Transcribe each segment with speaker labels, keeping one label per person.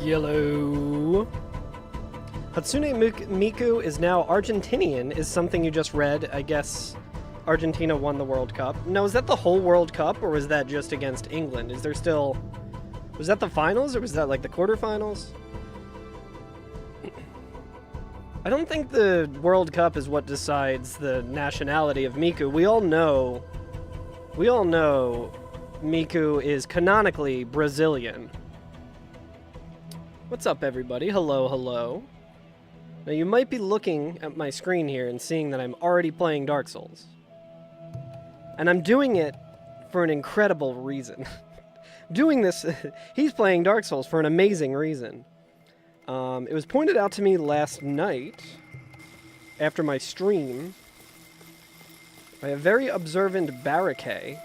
Speaker 1: Yellow. Hatsune Miku is now Argentinian is something you just read. I guess Argentina won the World Cup. Now, is that the whole World Cup, or was that just against England? Is there still... Was that the finals, or was that, like, the quarterfinals? I don't think the World Cup is what decides the nationality of Miku. We all know Miku is canonically Brazilian. What's up, everybody? Hello, hello. Now, you might be looking at my screen here and seeing that I'm already playing Dark Souls. And I'm doing it for an incredible reason. Doing this, he's playing Dark Souls for an amazing reason. It was pointed out to me last night, after my stream, by a very observant Barricade,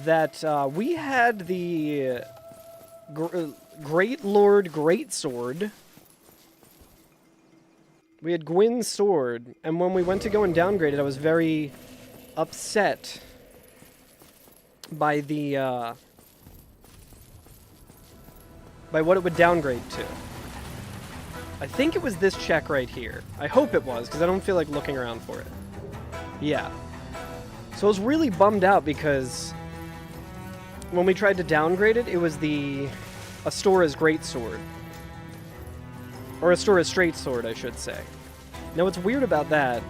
Speaker 1: that we had the Great Lord Greatsword. We had Gwyn's sword, and when we went to go and downgrade it, I was very upset by the by what it would downgrade to. I think it was this check right here. I hope it was, because I don't feel like looking around for it. Yeah. So I was really bummed out because when we tried to downgrade it, it was the Astora's Greatsword. Or Astora's Straight Sword, I should say. Now what's weird about that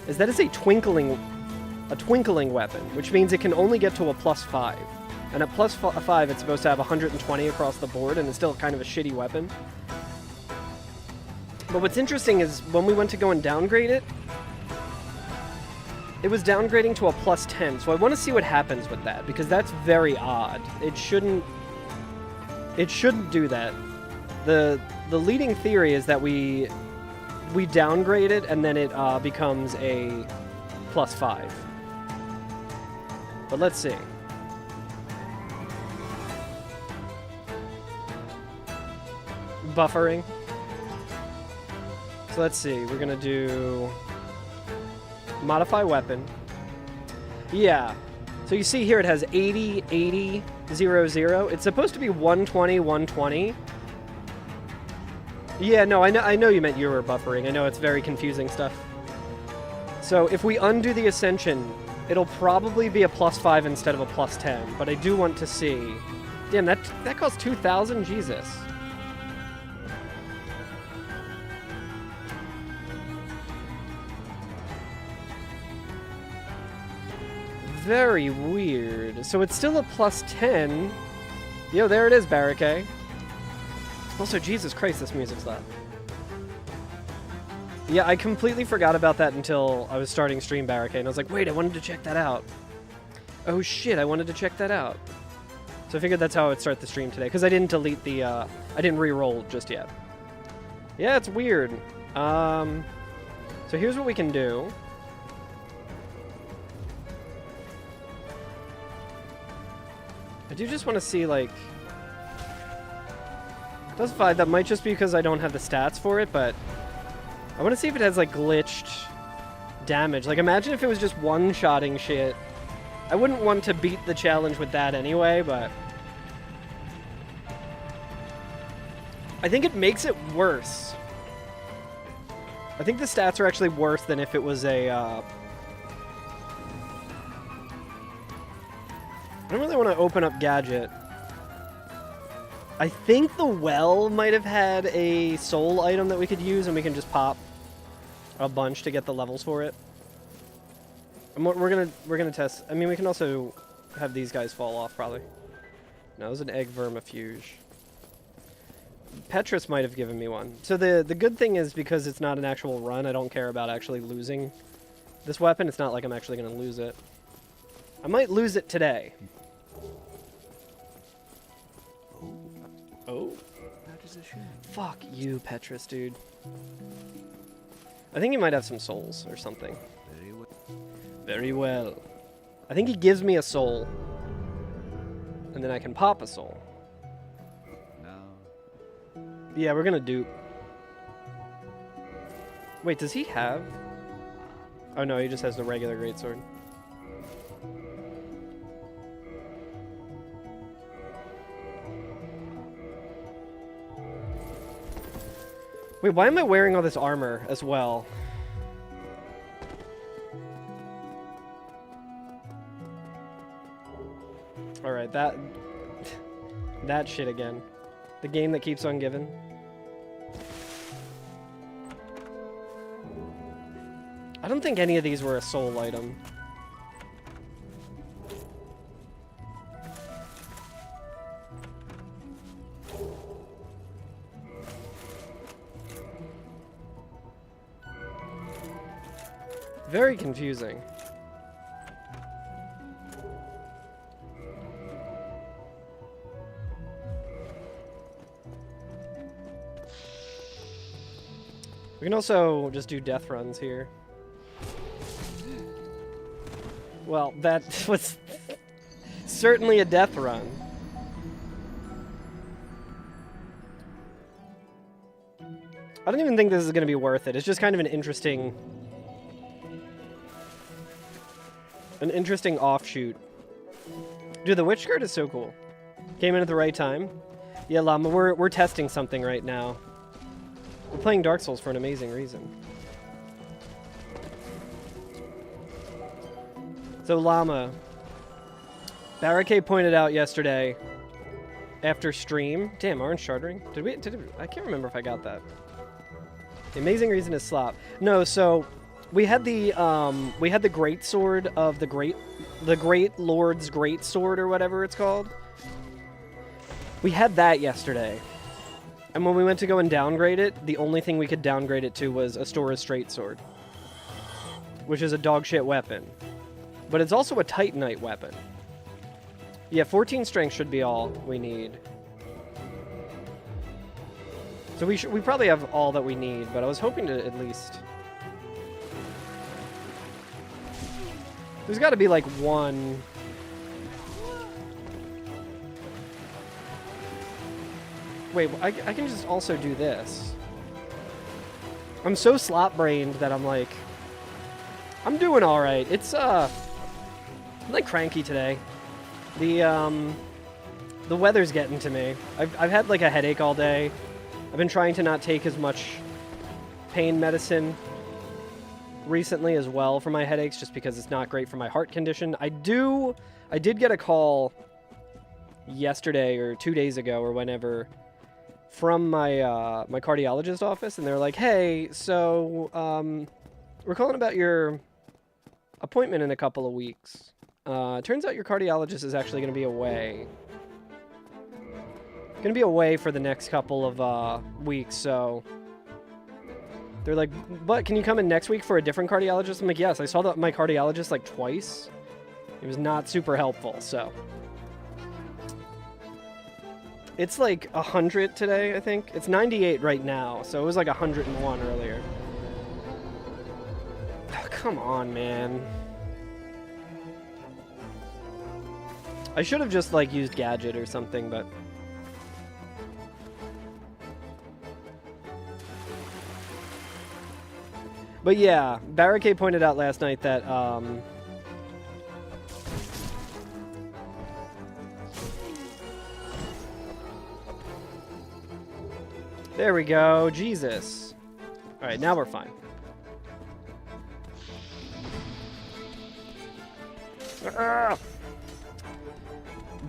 Speaker 1: is that it's a twinkling weapon, which means it can only get to a +5. And at +5, it's supposed to have 120 across the board, and it's still kind of a shitty weapon. But what's interesting is, when we went to go and downgrade it, it was downgrading to a +10, so I want to see what happens with that, because that's very odd. It shouldn't do that. The leading theory is that we downgrade it, and then it becomes a +5. But let's see. Buffering. So let's see, we're gonna do modify weapon. Yeah. So you see here it has 80, 80, 0, 0. It's supposed to be 120, 120. Yeah, no, I know you meant you were buffering. I know it's very confusing stuff. So if we undo the Ascension, it'll probably be a +5 instead of a +10, but I do want to see. Damn, that costs 2,000? Jesus. Very weird. So it's still a +10. Yo, there it is, Barricade. Also, Jesus Christ, this music's loud. Yeah, I completely forgot about that until I was starting Stream Barricade, and I was like, wait, I wanted to check that out. Oh shit, I wanted to check that out. So I figured that's how I would start the stream today, because I didn't delete the, I didn't re-roll just yet. Yeah, it's weird. So here's what we can do. I do just want to see, like... It does 5, that might just be because I don't have the stats for it, but... I want to see if it has, like, glitched damage. Like, imagine if it was just one-shotting shit. I wouldn't want to beat the challenge with that anyway, but... I think it makes it worse. I think the stats are actually worse than if it was a, I don't really want to open up Gadget. I think the well might have had a soul item that we could use, and we can just pop a bunch to get the levels for it. And we're gonna test. I mean, we can also have these guys fall off probably. No, it was an egg vermifuge. Petrus might have given me one. So the good thing is, because it's not an actual run, I don't care about actually losing this weapon. It's not like I'm actually gonna lose it. I might lose it today. Oh. Fuck you, Petrus, dude. I think he might have some souls or something. Very well. I think he gives me a soul. And then I can pop a soul. No. Yeah, we're gonna dupe. Wait, does he have... Oh no, he just has the regular greatsword. Wait, why am I wearing all this armor as well? Alright, that... that shit again. The game that keeps on giving. I don't think any of these were a soul item. Very confusing. We can also just do death runs here. Well, that was certainly a death run. I don't even think this is going to be worth it. It's just kind of an interesting offshoot. Dude, the witch card is so cool. Came in at the right time. Yeah, Llama, we're testing something right now. We're playing Dark Souls for an amazing reason. So Llama, Barricade pointed out yesterday after stream. Damn, orange shardring. Did we? I can't remember if I got that. The amazing reason is slop. No, so we had the great sword of the great lord's great sword or whatever it's called. We had that yesterday. And when we went to go and downgrade it, the only thing we could downgrade it to was a Stora's straight sword, which is a dog shit weapon. But it's also a Titanite weapon. Yeah, 14 strength should be all we need. So we probably have all that we need, but I was hoping to at least... There's got to be like one... Wait, I can just also do this. I'm so slot-brained that I'm like... I'm doing alright. It's, I'm like cranky today. The weather's getting to me. I've had like a headache all day. I've been trying to not take as much pain medicine recently as well for my headaches, just because it's not great for my heart condition. I did get a call yesterday or 2 days ago or whenever from my my cardiologist office, and they're like, "Hey, so we're calling about your appointment in a couple of weeks. Turns out your cardiologist is actually going to be away. Going to be away for the next couple of weeks, so..." They're like, "But can you come in next week for a different cardiologist?" I'm like, "Yes, I saw my cardiologist like twice. It was not super helpful, so..." It's like 100 today, I think. It's 98 right now, so it was like 101 earlier. Oh, come on, man. I should have just like used Gadget or something, but... But yeah, Barricade pointed out last night that, there we go, Jesus. Alright, now we're fine.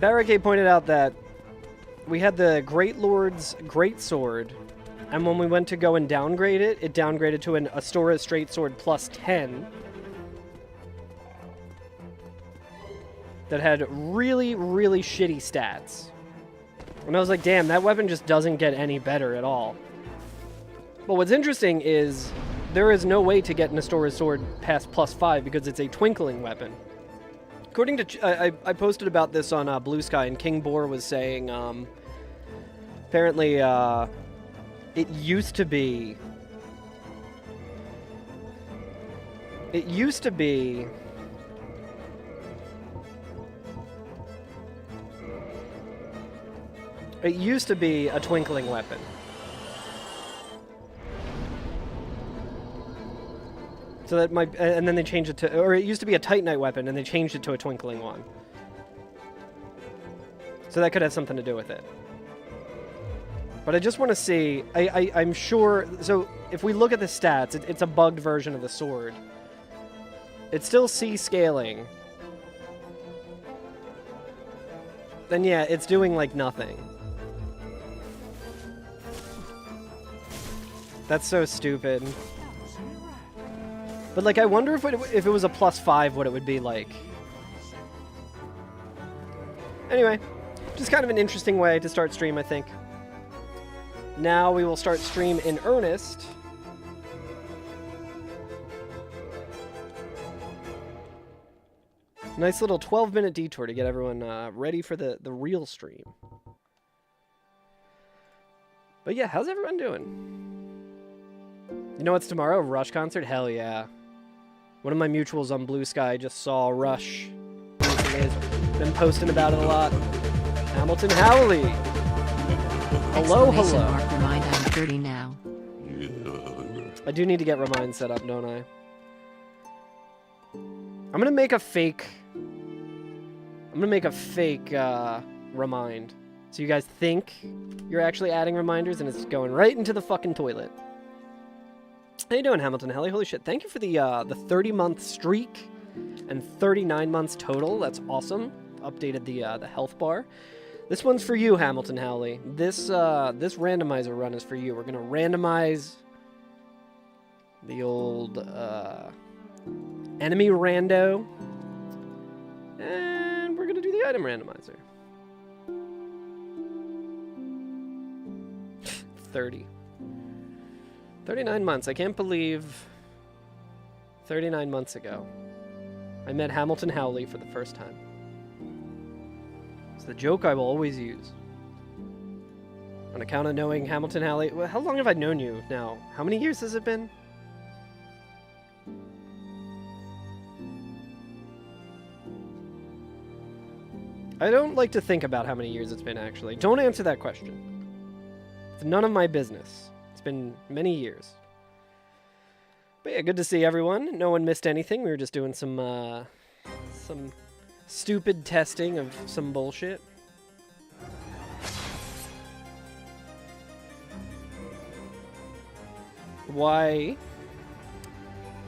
Speaker 1: Barricade pointed out that we had the Great Lord's Great Sword, and when we went to go and downgrade it, it downgraded to an Astora Straight Sword plus 10 that had really, really shitty stats. And I was like, damn, that weapon just doesn't get any better at all. But what's interesting is there is no way to get an Astora Sword past plus 5 because it's a twinkling weapon. According to... I posted about this on Blue Sky, and King Boar was saying, apparently, it used to be... It used to be... It used to be a twinkling weapon. So that might... And then they changed it to... Or it used to be a Titanite weapon, and they changed it to a twinkling one. So that could have something to do with it. But I just want to see, I'm sure, so if we look at the stats, it's a bugged version of the sword. It's still C scaling. Then yeah, it's doing like nothing. That's so stupid. But like, I wonder if it was a +5, what it would be like. Anyway, just kind of an interesting way to start stream, I think. Now we will start stream in earnest. Nice little 12-minute detour to get everyone ready for the real stream. But yeah, how's everyone doing? You know what's tomorrow? Rush concert? Hell yeah. One of my mutuals on Blue Sky just saw Rush. He's been posting about it a lot. Hamilton Howley. Hello, hello.
Speaker 2: Remind I'm 30 now.
Speaker 1: I do need to get Remind set up, don't I? I'm gonna make a fake Remind. So you guys think you're actually adding reminders and it's going right into the fucking toilet. How you doing, Hamilton Halley? Holy shit, thank you for the 30-month streak and 39 months total. That's awesome. Updated the health bar. This one's for you, Hamilton Howley. This randomizer run is for you. We're gonna randomize the old enemy rando, and we're gonna do the item randomizer. 39 months. I can't believe 39 months ago I met Hamilton Howley for the first time. It's the joke I will always use. On account of knowing Hamilton Howley. Well, how long have I known you now? How many years has it been? I don't like to think about how many years it's been, actually. Don't answer that question. It's none of my business. It's been many years. But yeah, good to see everyone. No one missed anything. We were just doing some stupid testing of some bullshit. Why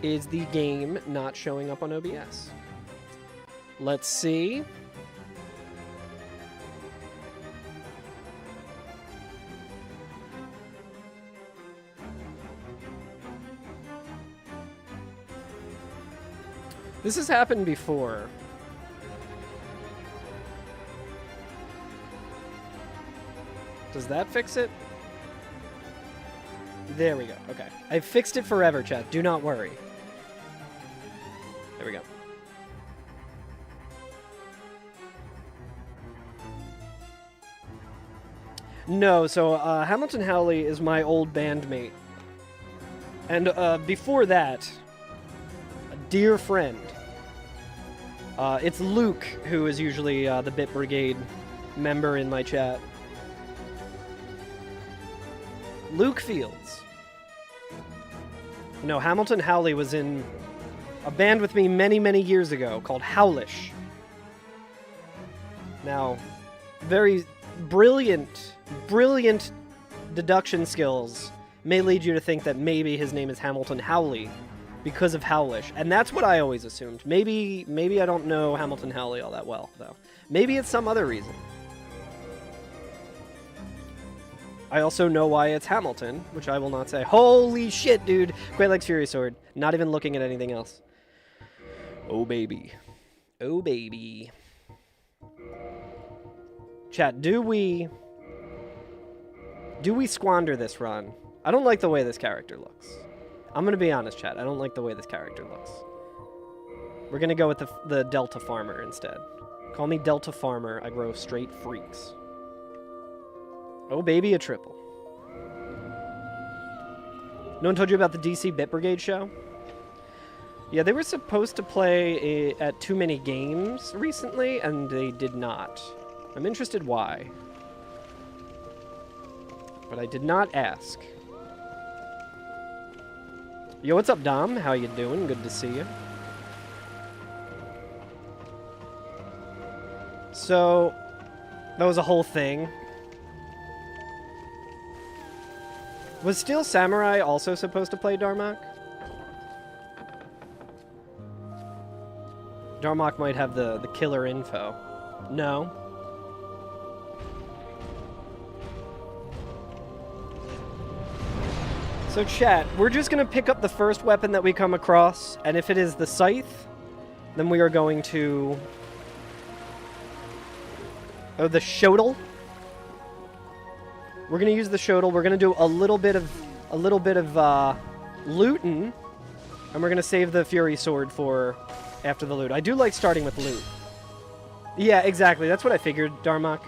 Speaker 1: is the game not showing up on OBS? Let's see. This has happened before. Does that fix it? There we go. Okay. I've fixed it forever, chat. Do not worry. There we go. No, so Hamilton Howley is my old bandmate. And before that, a dear friend. It's Luke, who is usually the Bit Brigade member in my chat. Luke Fields. No, Hamilton Howley was in a band with me many, many years ago called Howlish. Now, very brilliant deduction skills may lead you to think that maybe his name is Hamilton Howley because of Howlish, and that's what I always assumed. Maybe I don't know Hamilton Howley all that well, though. Maybe it's some other reason. I also know why it's Hamilton, which I will not say. Holy shit, dude! Great Legs Fury Sword. Not even looking at anything else. Oh, baby. Oh, baby. Chat, do we squander this run? I don't like the way this character looks. I'm gonna be honest, chat. I don't like the way this character looks. We're gonna go with the Delta Farmer instead. Call me Delta Farmer. I grow straight freaks. Oh, baby, a triple. No one told you about the DC Bit Brigade show? Yeah, they were supposed to play at too many games recently, and they did not. I'm interested why. But I did not ask. Yo, what's up, Dom? How you doing? Good to see you. So, that was a whole thing. Was Steel Samurai also supposed to play Darmok? Darmok might have the killer info. No. So chat, we're just going to pick up the first weapon that we come across, and if it is the scythe, then we are going to... Oh, the shodel. We're going to use the shodel. We're going to do a little bit of looting, and we're going to save the Fury Sword for after the loot. I do like starting with loot. Yeah, exactly. That's what I figured, Darmok.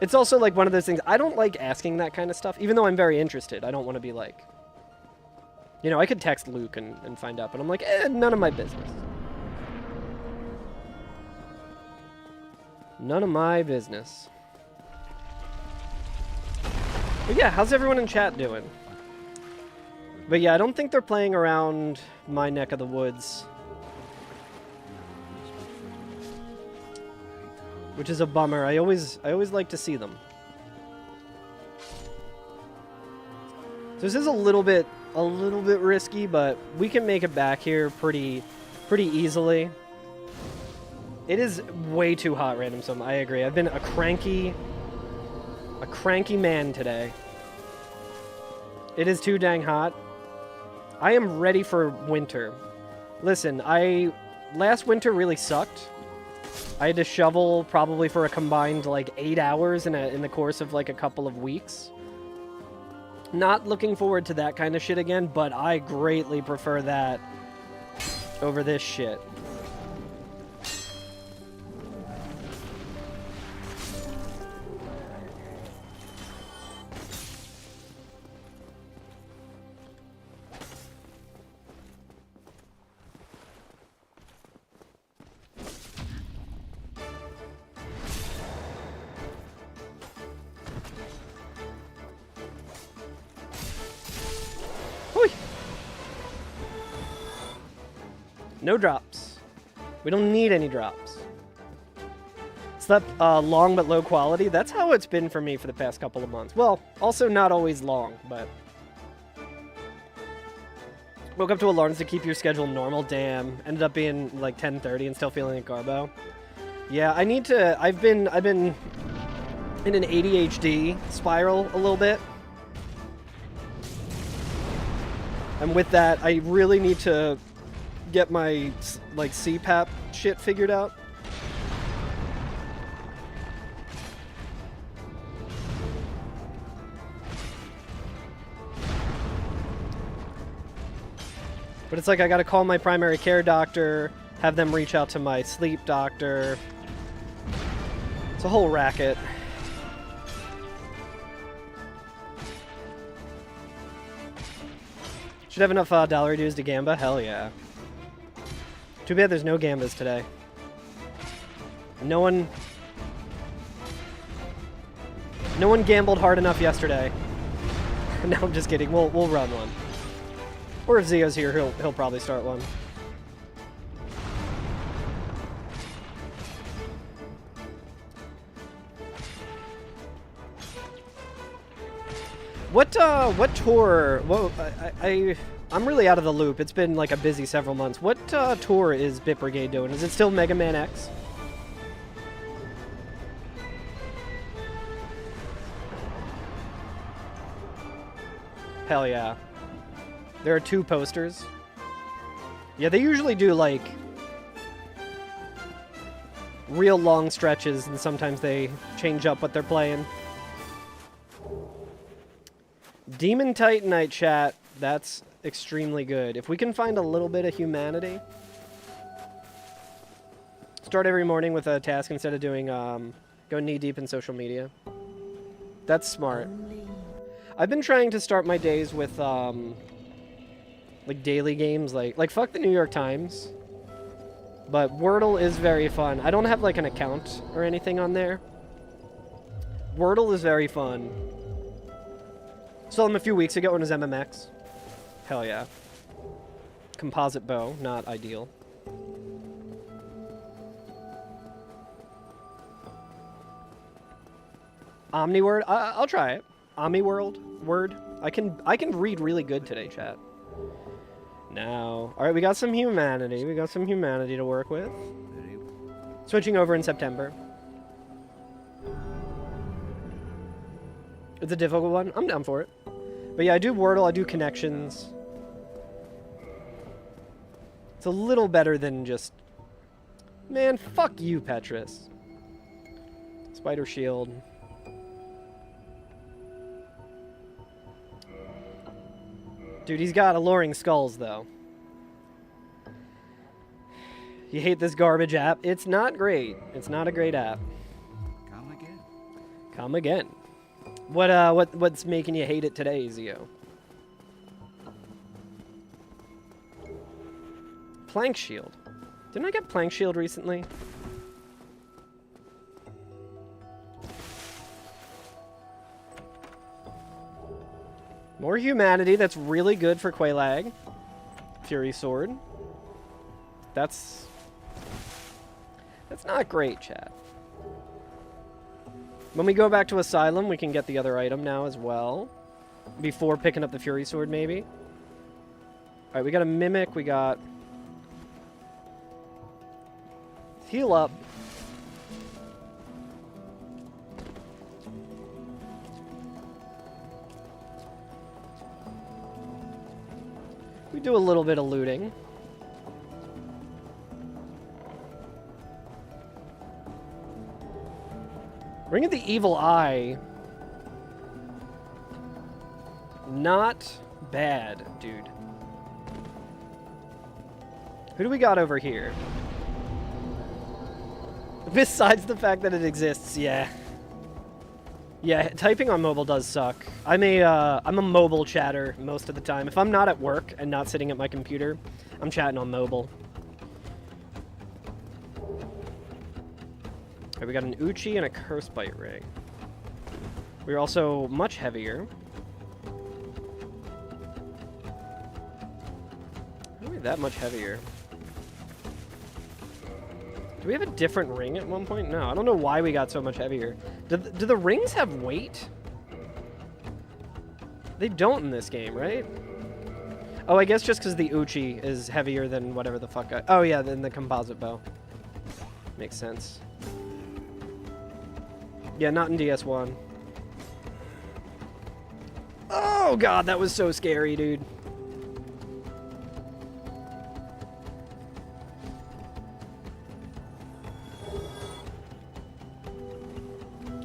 Speaker 1: It's also like one of those things, I don't like asking that kind of stuff, even though I'm very interested. I don't want to be like... You know, I could text Luke and find out, but I'm like, none of my business. None of my business. But yeah, how's everyone in chat doing? But yeah, I don't think they're playing around my neck of the woods. Which is a bummer. I always like to see them. So this is a little bit risky, but we can make it back here pretty easily. It is way too hot, Random Sum. I agree. I've been a cranky man today. It is too dang hot. I am ready for winter. Listen, last winter really sucked. I had to shovel probably for a combined like 8 hours in the course of like a couple of weeks. Not looking forward to that kind of shit again, but I greatly prefer that over this shit. No drops. We don't need any drops. Slept long but low quality. That's how it's been for me for the past couple of months. Well, also not always long, but... Woke up to alarms to keep your schedule normal. Damn. Ended up being like 10:30 and still feeling like Garbo. Yeah, I need to... I've been in an ADHD spiral a little bit. And with that, I really need to get my like CPAP shit figured out. But it's like I gotta call my primary care doctor, have them reach out to my sleep doctor. It's a whole racket. Should have enough dollar dues to Gamba? Hell yeah. Too bad there's no Gambas today. No one gambled hard enough yesterday. No, I'm just kidding. We'll run one. Or if Zio's here, he'll probably start one. What tour? Whoa, I'm really out of the loop. It's been like a busy several months. What tour is Bit Brigade doing? Is it still Mega Man X? Hell yeah. There are 2 posters. Yeah, they usually do like real long stretches, and sometimes they change up what they're playing. Demon Titanite chat. That's extremely good. If we can find a little bit of humanity. Start every morning with a task instead of doing go knee deep in social media. That's smart. I've been trying to start my days with like daily games, like fuck the New York Times. But Wordle is very fun. I don't have like an account or anything on there. Wordle is very fun. Saw them a few weeks ago when it was MMX. Hell yeah. Composite bow, not ideal. Omniword? I'll try it. Ami World word. I can read really good today, chat. Now, all right, we got some humanity. We got some humanity to work with. Switching over in September. It's a difficult one. I'm down for it. But yeah, I do Wordle. I do connections. It's a little better than just... Man, fuck you, Petrus. Spider Shield. Dude, he's got alluring skulls, though. You hate this garbage app? It's not great. It's not a great app.
Speaker 3: Come again.
Speaker 1: Come again. What's making you hate it today, Zio? Plank Shield. Didn't I get Plank Shield recently? More humanity, that's really good for Quelaag. Fury Sword. That's not great, chat. When we go back to Asylum, we can get the other item now as well. Before picking up the Fury Sword, maybe. Alright, we got a Mimic, we got... Heal up. We do a little bit of looting. Ring of the Evil Eye. Not bad, dude. Who do we got over here? Besides the fact that it exists, yeah. Yeah, typing on mobile does suck. I'm a mobile chatter most of the time. If I'm not at work and not sitting at my computer, I'm chatting on mobile. Alright, we got an Uchi and a Curse Bite Ring. We're also much heavier. How are we that much heavier? Do we have a different ring at one point? No, I don't know why we got so much heavier. Do the rings have weight? They don't in this game, right? Oh, I guess just because the Uchi is heavier than whatever the fuck oh yeah, than the composite bow. Makes sense. Yeah, not in DS1. Oh god, that was so scary, dude.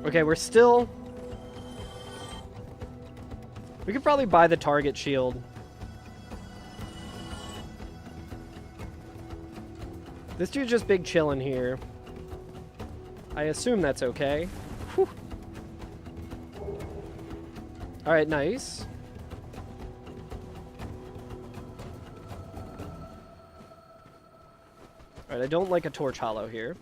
Speaker 1: Okay, we're still... We could probably buy the target shield. This dude's just big chillin' here. I assume that's okay. Whew. Alright, nice. Alright, I don't like a torch hollow here.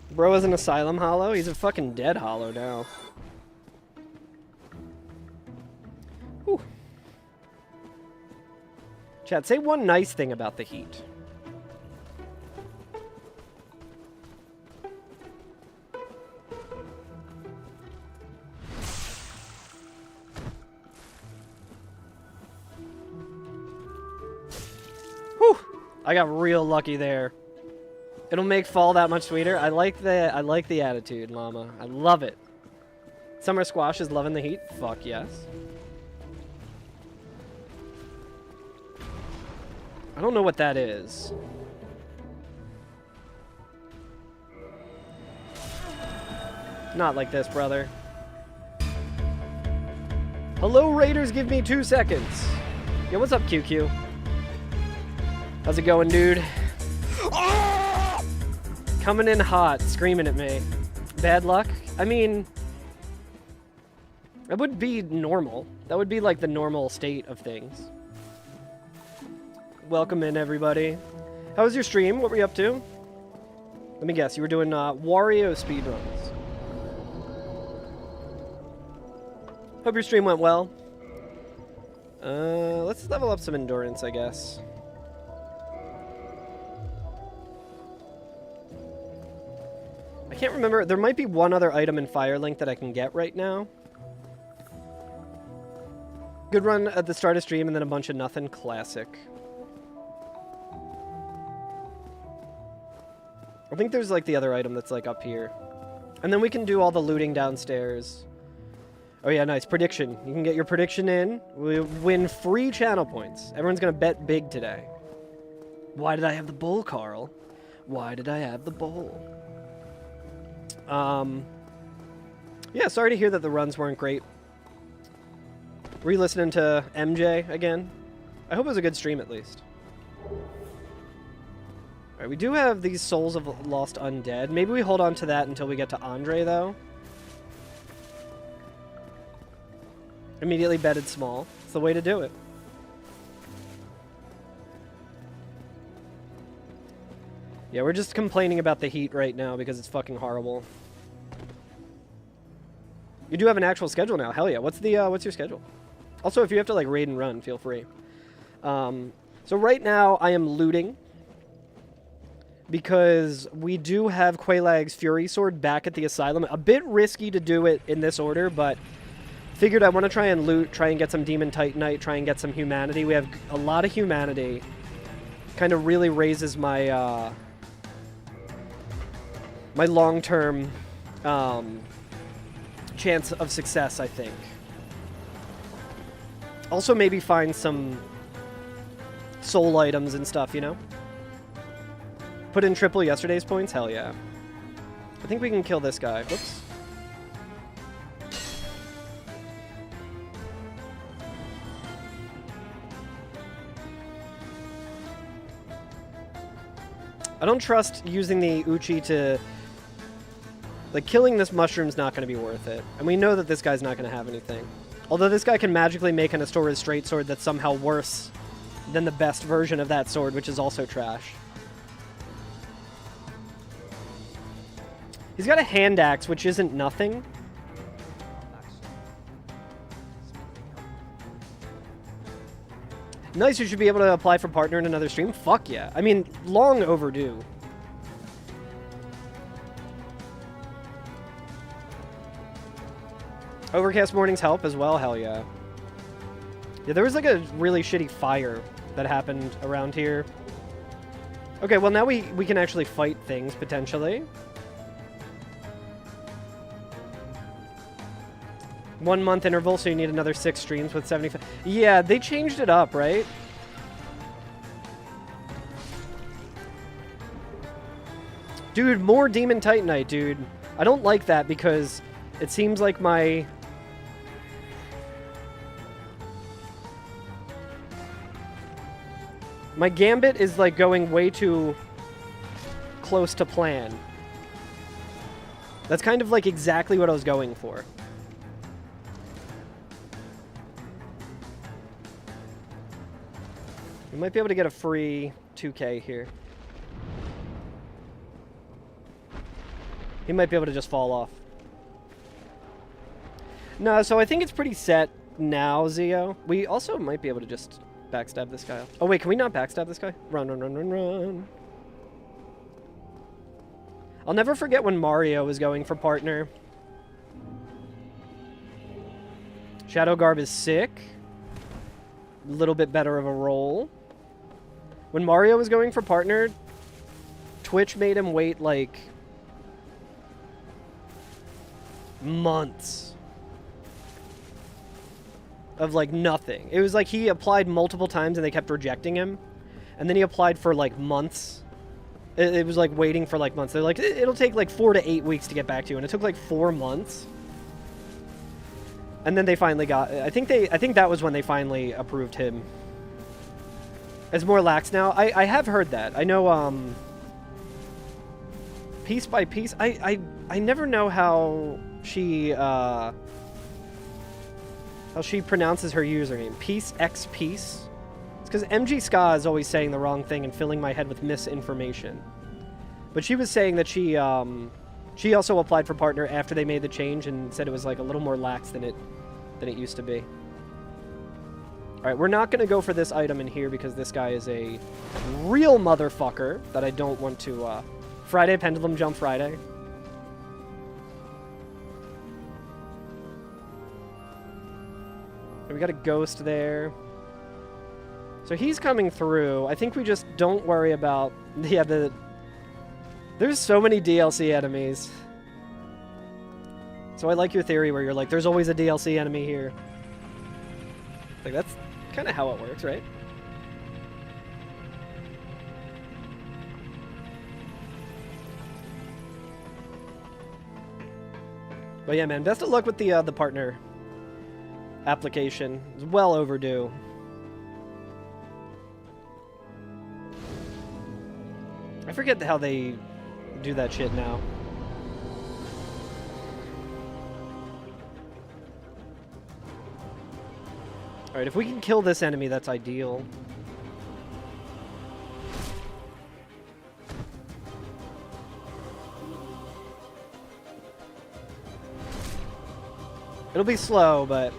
Speaker 1: Bro is an Asylum hollow? He's a fucking dead hollow now. Whew. Chat, say one nice thing about the heat. Whew! I got real lucky there. It'll make fall that much sweeter. I like the attitude, llama. I love it. Summer Squash is loving the heat. Fuck yes. I don't know what that is. Not like this, brother. Hello, Raiders. Give me 2 seconds. Yo, what's up, QQ? How's it going, dude? Coming in hot, screaming at me. Bad luck? I mean, that would be normal. That would be like the normal state of things. Welcome in, everybody. How was your stream? What were you up to? Let me guess, you were doing Wario speedruns. Hope your stream went well. Let's level up some endurance, I guess. I can't remember. There might be one other item in Firelink that I can get right now. Good run at the start of stream and then a bunch of nothing. Classic. I think there's like the other item that's like up here. And then we can do all the looting downstairs. Oh yeah, nice. Prediction. You can get your prediction in. We win free channel points. Everyone's gonna bet big today. Why did I have the bowl, Carl? Why did I have the bowl? Yeah, sorry to hear that the runs weren't great. Re-listening to MJ again. I hope it was a good stream at least. Alright, we do have these Souls of Lost Undead. Maybe we hold on to that until we get to Andre, though. Immediately betted small. It's the way to do it. Yeah, we're just complaining about the heat right now because it's fucking horrible. You do have an actual schedule now. Hell yeah. What's your schedule? Also, if you have to like raid and run, feel free. So right now I am looting because we do have Quaelag's Fury Sword back at the Asylum. A bit risky to do it in this order, but figured I want to try and loot, try and get some Demon Titanite, try and get some humanity. We have a lot of humanity. Kind of really raises my my long-term chance of success, I think. Also maybe find some soul items and stuff, you know? Put in triple yesterday's points? Hell yeah. I think we can kill this guy. Whoops. I don't trust using the Uchi to... Like, killing this mushroom's not going to be worth it. And we know that this guy's not going to have anything. Although this guy can magically make an Astora's straight sword that's somehow worse than the best version of that sword, which is also trash. He's got a hand axe, which isn't nothing. Nice, you should be able to apply for partner in another stream. Fuck yeah. I mean, long overdue. Overcast mornings help as well, hell yeah. Yeah, there was like a really shitty fire that happened around here. Okay, well now we can actually fight things, potentially. 1 month interval, so you need another 6 streams with 75. Yeah, they changed it up, right? Dude, more Demon Titanite, dude. I don't like that because it seems like my gambit is like going way too close to plan. That's kind of like exactly what I was going for. We might be able to get a free 2K here. He might be able to just fall off. No, so I think it's pretty set now, Zio. We also might be able to just backstab this guy off. Oh wait, can we not backstab this guy? Run, run, run, run, run. I'll never forget when Mario was going for partner. Shadow Garb is sick. A little bit better of a roll. When Mario was going for partner, Twitch made him wait like months of like nothing. It was like he applied multiple times and they kept rejecting him. And then he applied for like months. It was like waiting for like months. They're like, it'll take like 4 to 8 weeks to get back to you. And it took like 4 months. And then they finally got, I think that was when they finally approved him. It's more lax now. I have heard that. I know, piece by piece. I never know how she pronounces her username. Piece X Piece. It's because MG Ska is always saying the wrong thing and filling my head with misinformation. But she was saying that she also applied for partner after they made the change and said it was like a little more lax than it than it used to be. Alright, we're not going to go for this item in here because this guy is a real motherfucker that I don't want to... Friday, Pendulum Jump Friday. We got a ghost there. So he's coming through. I think we just don't worry about... Yeah, there's so many DLC enemies. So I like your theory where you're like, there's always a DLC enemy here. Like, that's kind of how it works, right? But yeah, man, best of luck with the partner application. It's well overdue. I forget how they do that shit now. Alright, if we can kill this enemy, that's ideal. It'll be slow, but...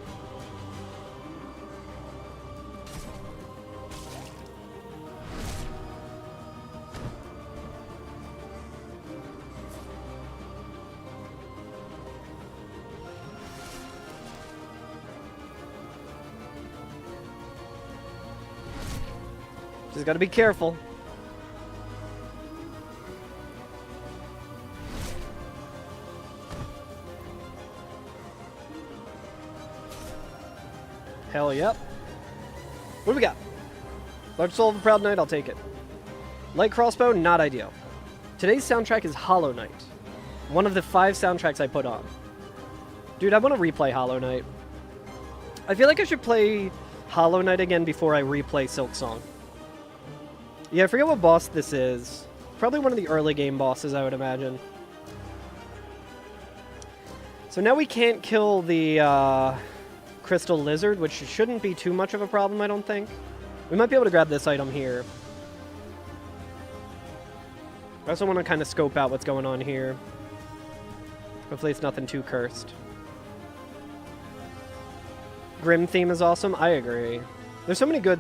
Speaker 1: Just gotta be careful. Hell yep. What do we got? Large Soul of a Proud Knight, I'll take it. Light Crossbow, not ideal. Today's soundtrack is Hollow Knight. One of the 5 soundtracks I put on. Dude, I want to replay Hollow Knight. I feel like I should play Hollow Knight again before I replay Silk Song. Yeah, I forget what boss this is. Probably one of the early game bosses, I would imagine. So now we can't kill the Crystal Lizard, which shouldn't be too much of a problem, I don't think. We might be able to grab this item here. I also want to kind of scope out what's going on here. Hopefully it's nothing too cursed. Grim theme is awesome. I agree. There's so many good...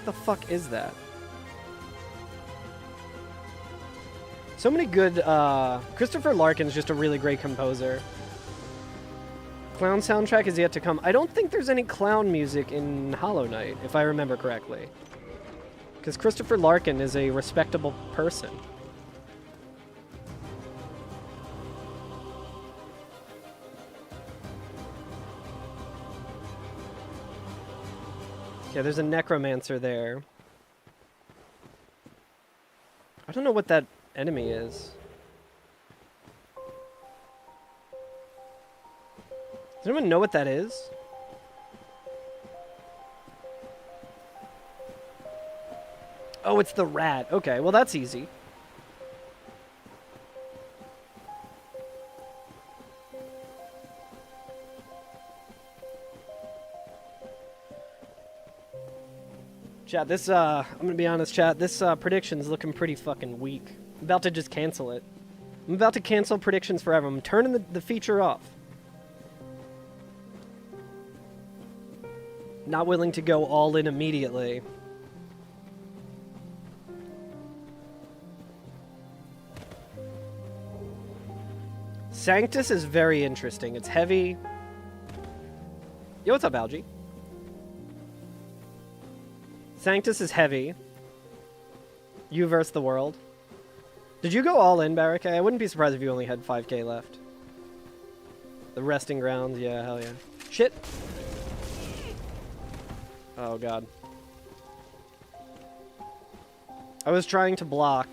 Speaker 1: What the fuck is that? So many good... Christopher Larkin's just a really great composer. Clown soundtrack is yet to come. I don't think there's any clown music in Hollow Knight, if I remember correctly. Because Christopher Larkin is a respectable person. Yeah, there's a necromancer there. I don't know what that enemy is. Does anyone know what that is? Oh, it's the rat. Okay, well that's easy. Chat, this, I'm gonna be honest, chat, this prediction's looking pretty fucking weak. I'm about to just cancel it. I'm about to cancel predictions forever. I'm turning the feature off. Not willing to go all in immediately. Sanctus is very interesting. It's heavy. Yo, what's up, Algie? Sanctus is heavy. You versus the world. Did you go all in, Barricade? I wouldn't be surprised if you only had 5k left. The resting grounds, yeah, hell yeah. Shit! Oh god. I was trying to block.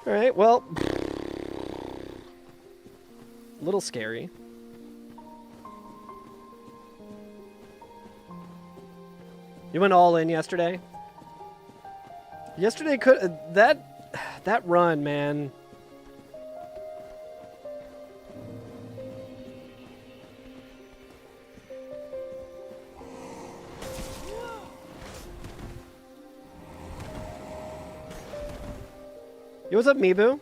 Speaker 1: Alright, well... a little scary. You went all in yesterday? Yesterday could... that run, man... Yo, what's up, Mibu?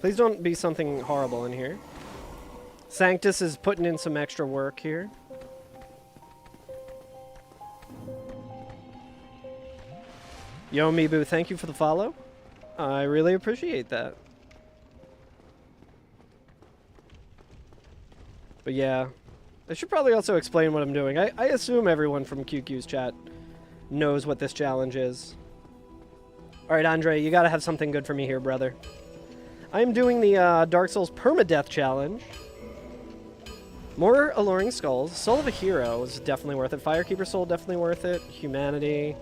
Speaker 1: Please don't be something horrible in here. Sanctus is putting in some extra work here. Yo, Mibu, thank you for the follow. I really appreciate that. But yeah, I should probably also explain what I'm doing. I assume everyone from QQ's chat knows what this challenge is. Alright, Andre, you gotta have something good for me here, brother. I'm doing the Dark Souls Permadeath challenge. More alluring skulls. Soul of a Hero is definitely worth it. Firekeeper Soul, definitely worth it. Humanity.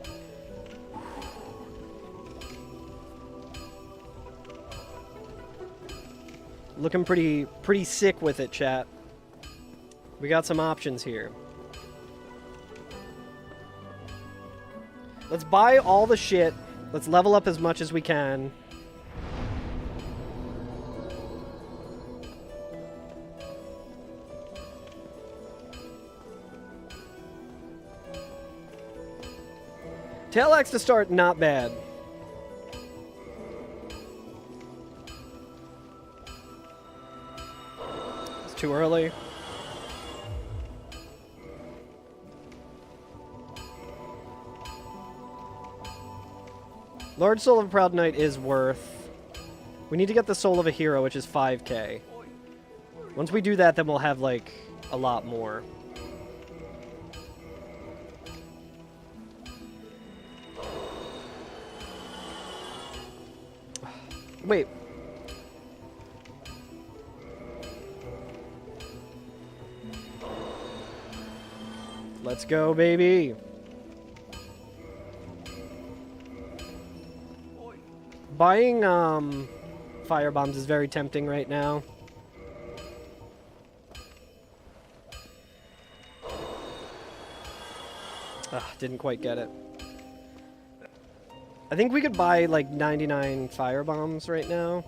Speaker 1: Looking pretty sick with it, chat. We got some options here. Let's buy all the shit. Let's level up as much as we can. Tail axe to start, not bad. It's too early. Large Soul of a Proud Knight is worth. We need to get the Soul of a Hero, which is 5k. Once we do that, then we'll have, like, a lot more. Wait. Let's go, baby. Buying fire bombs is very tempting right now. Didn't quite get it. I think we could buy like 99 fire bombs right now.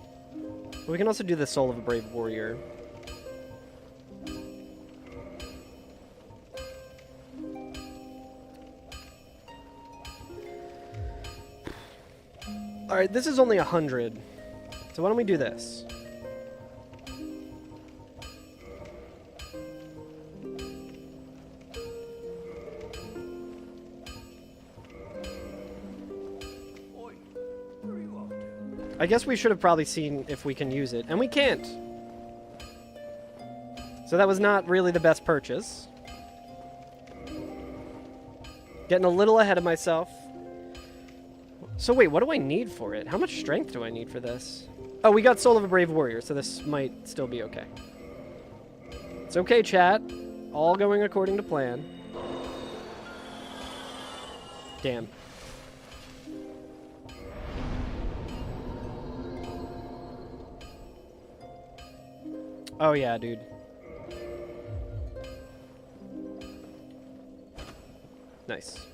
Speaker 1: But we can also do the Soul of a Brave Warrior. Alright, this is only 100. So why don't we do this? I guess we should have probably seen if we can use it, and we can't. So that was not really the best purchase. Getting a little ahead of myself. So wait, what do I need for it? How much strength do I need for this? Oh, we got Soul of a Brave Warrior, so this might still be okay. It's okay, chat. All going according to plan. Damn. Oh yeah, dude. Nice.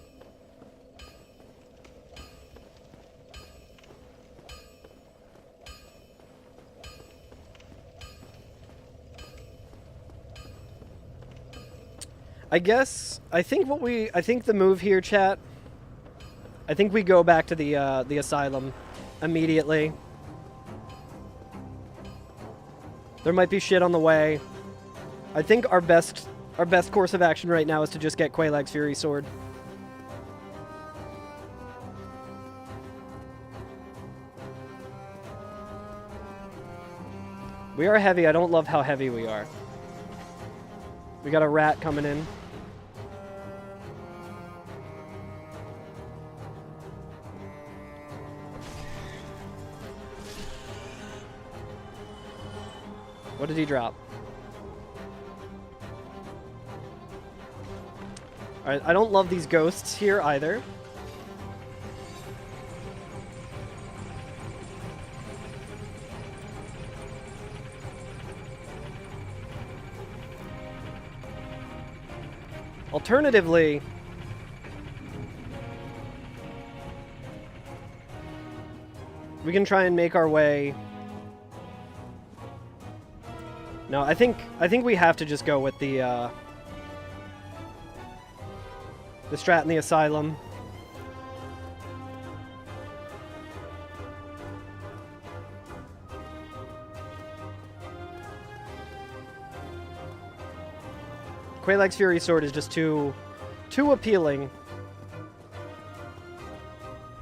Speaker 1: I think the move here, chat, I think we go back to the asylum immediately. There might be shit on the way. I think our best course of action right now is to just get Quaylag's Fury Sword. We are heavy. I don't love how heavy we are. We got a rat coming in. What did he drop? Alright, I don't love these ghosts here either. Alternatively, we can try and make our way. No, I think we have to just go with the strat in the asylum. Quelaag's Fury Sword is just too appealing.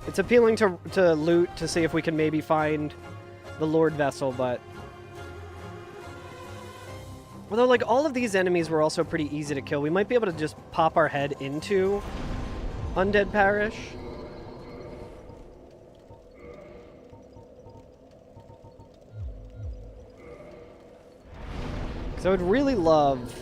Speaker 1: It's appealing to loot to see if we can maybe find the Lord Vessel, but... Although, like, all of these enemies were also pretty easy to kill. We might be able to just pop our head into Undead Parish. Because I would really love...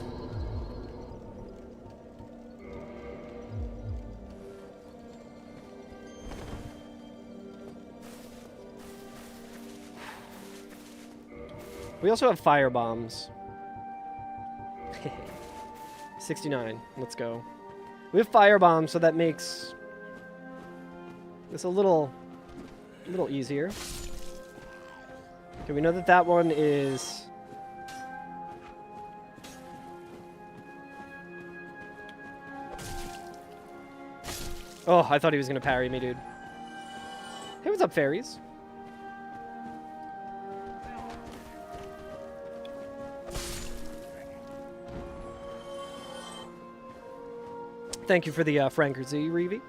Speaker 1: We also have fire bombs. 69. Let's go. We have fire bombs, so that makes this a little easier. Okay, we know that that one is... Oh, I thought he was going to parry me, dude. Hey, what's up, fairies? Thank you for the Franker Z, Reevy.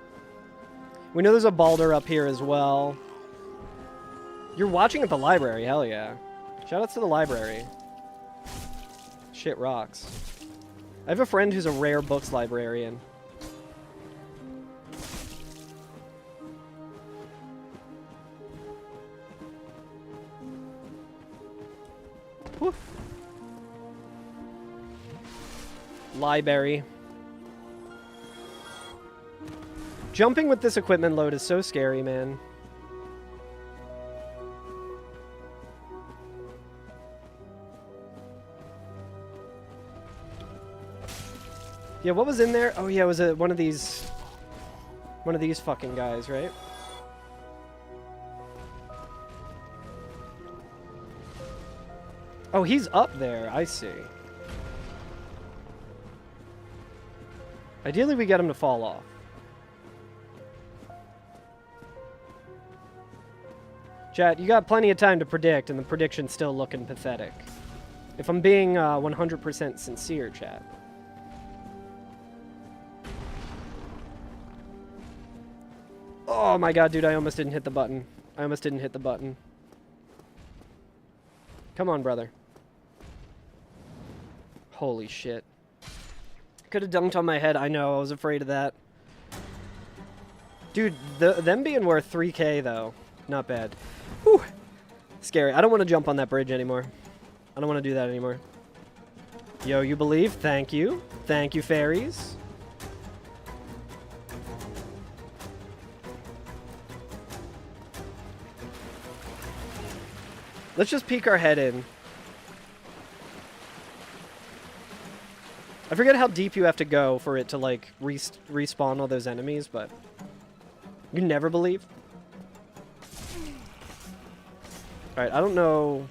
Speaker 1: We know there's a Balder up here as well. You're watching at the library, hell yeah. Shoutouts to the library. Shit rocks. I have a friend who's a rare books librarian. Whew. Library. Jumping with this equipment load is so scary, man. Yeah, what was in there? Oh yeah, it was one of these fucking guys, right? Oh, he's up there. I see. Ideally, we get him to fall off. Chat, you got plenty of time to predict, and the prediction's still looking pathetic. If I'm being 100% sincere, chat. Oh my god, dude, I almost didn't hit the button. I almost didn't hit the button. Come on, brother. Holy shit. Could have dunked on my head. I know, I was afraid of that. Dude, them being worth 3k, though. Not bad. Whew. Scary. I don't want to jump on that bridge anymore. I don't want to do that anymore. Yo, you believe? Thank you. Thank you, fairies. Let's just peek our head in. I forget how deep you have to go for it to, like, respawn all those enemies, but... You never believe? Alright, I don't know...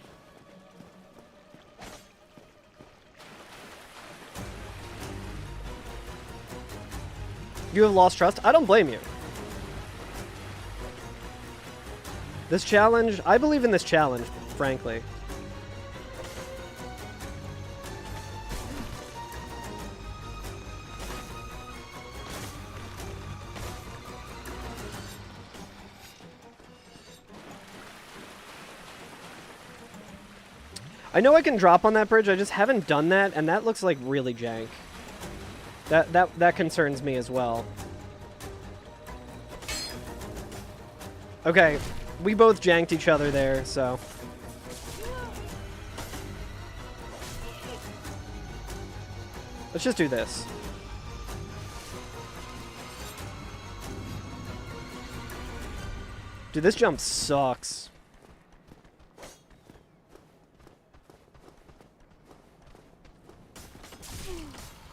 Speaker 1: You have lost trust? I don't blame you. This challenge... I believe in this challenge, frankly. I know I can drop on that bridge, I just haven't done that, and that looks like really jank. That concerns me as well. Okay, we both janked each other there, so... Let's just do this. Dude, this jump sucks.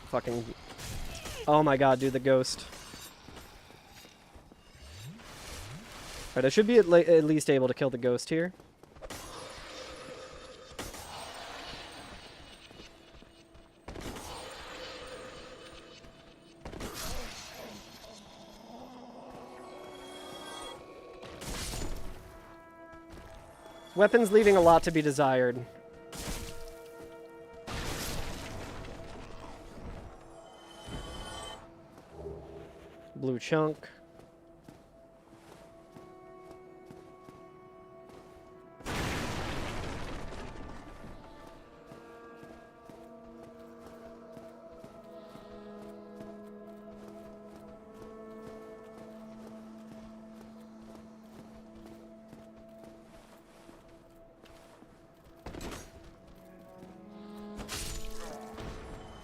Speaker 1: Fucking... Oh my god, dude, the ghost. Alright, I should be at least able to kill the ghost here. Weapons leaving a lot to be desired. Blue chunk.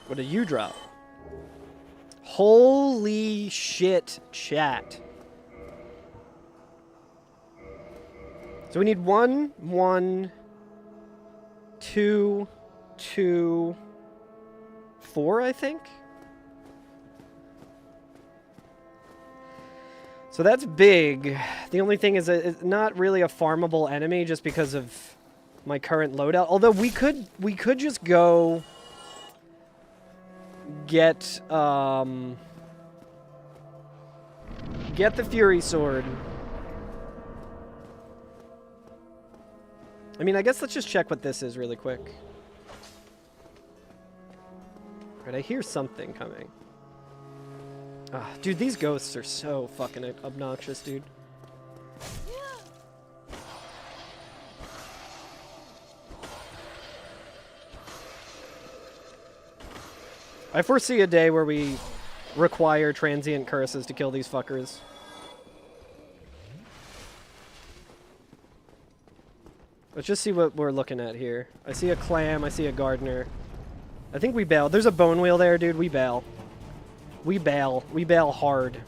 Speaker 1: What did you drop? Holy shit, chat. So we need 1, 1, 2, 2, 4, I think? So that's big. The only thing is it's not really a farmable enemy just because of my current loadout. Although we could just go get the Fury Sword. I mean, I guess let's just check what this is really quick. Right, I hear something coming. Ah, dude, these ghosts are so fucking obnoxious, dude. I foresee a day where we require transient curses to kill these fuckers. Let's just see what we're looking at here. I see a clam, I see a gardener. I think we bail. There's a bone wheel there, dude. We bail. We bail. We bail hard.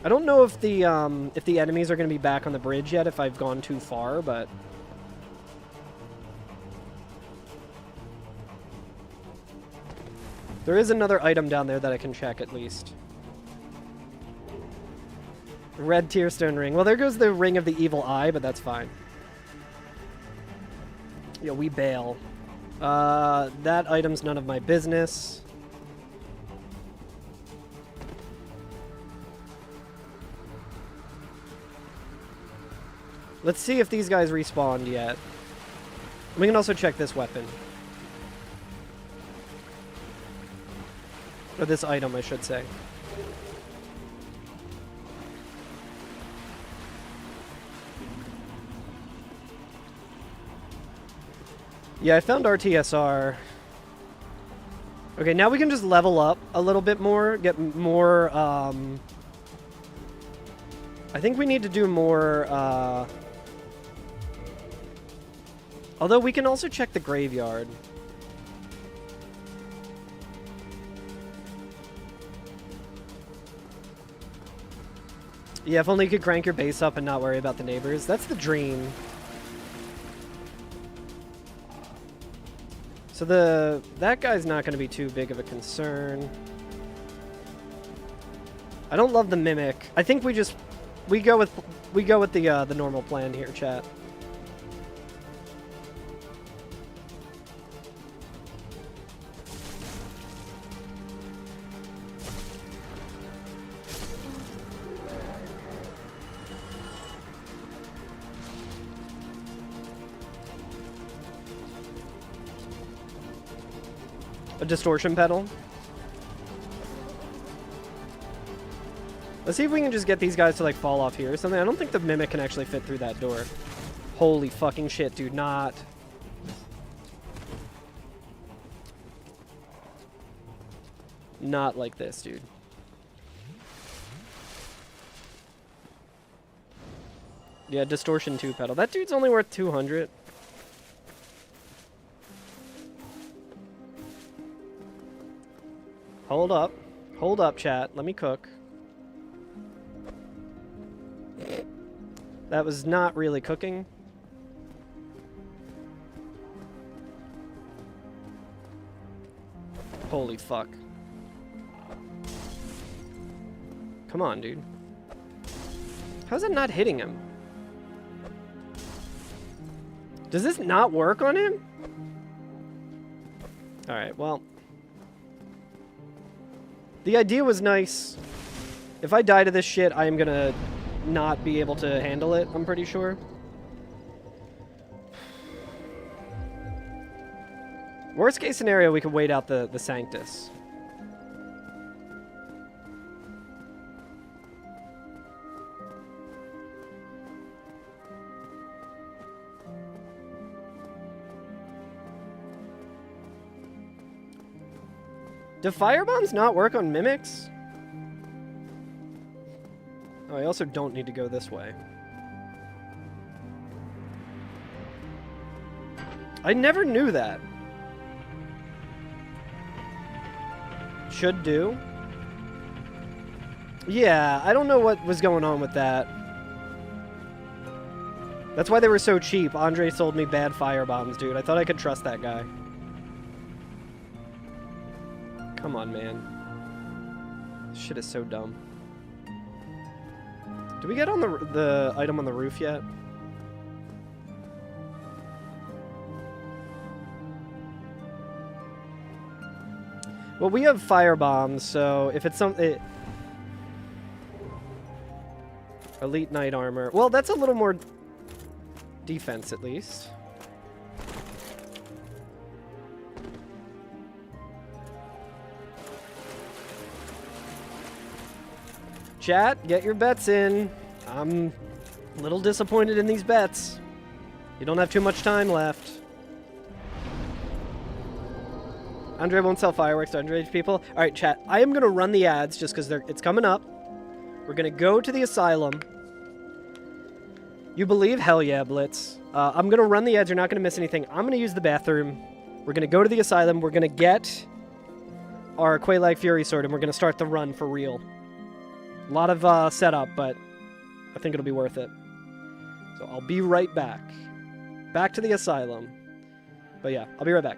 Speaker 1: I don't know if the enemies are going to be back on the bridge yet, if I've gone too far, but... There is another item down there that I can check, at least. Red Tearstone ring. Well, there goes the ring of the evil eye, but that's fine. Yeah, we bail. That item's none of my business. Let's see if these guys respawned yet. We can also check this weapon. Or this item, I should say. Yeah, I found RTSR. Okay, now we can just level up a little bit more, get more, I think we need to do more, although we can also check the graveyard. Yeah, if only you could crank your base up and not worry about the neighbors. That's the dream. So that guy's not going to be too big of a concern. I don't love the mimic. I think we go with the normal plan here, chat. A distortion pedal. Let's see if we can just get these guys to like fall off here or something. I don't think the mimic can actually fit through that door. Holy fucking shit, dude. Not like this, dude. Yeah, distortion 2 pedal. That dude's only worth 200. Hold up. Hold up, chat. Let me cook. That was not really cooking. Holy fuck. Come on, dude. How's it not hitting him? Does this not work on him? Alright, well... The idea was nice. If I die to this shit, I am gonna not be able to handle it, I'm pretty sure. Worst case scenario, we could wait out the Sanctus. Do fire bombs not work on mimics? Oh, I also don't need to go this way. I never knew that. Should do. Yeah, I don't know what was going on with that. That's why they were so cheap. Andre sold me bad fire bombs, dude. I thought I could trust that guy. Come on, man. This shit is so dumb. Did we get on the item on the roof yet? Well, we have fire bombs, so if it's something... Elite Knight Armor. Well, that's a little more defense, at least. Chat, get your bets in. I'm a little disappointed in these bets. You don't have too much time left. Andre won't sell fireworks to underage people. All right, chat. I am going to run the ads just because it's coming up. We're going to go to the asylum. You believe? Hell yeah, Blitz. I'm going to run the ads. You're not going to miss anything. I'm going to use the bathroom. We're going to go to the asylum. We're going to get our Quay-like Fury Sword, and we're going to start the run for real. A lot of setup, but I think it'll be worth it. So I'll be right back. Back to the asylum. But yeah, I'll be right back.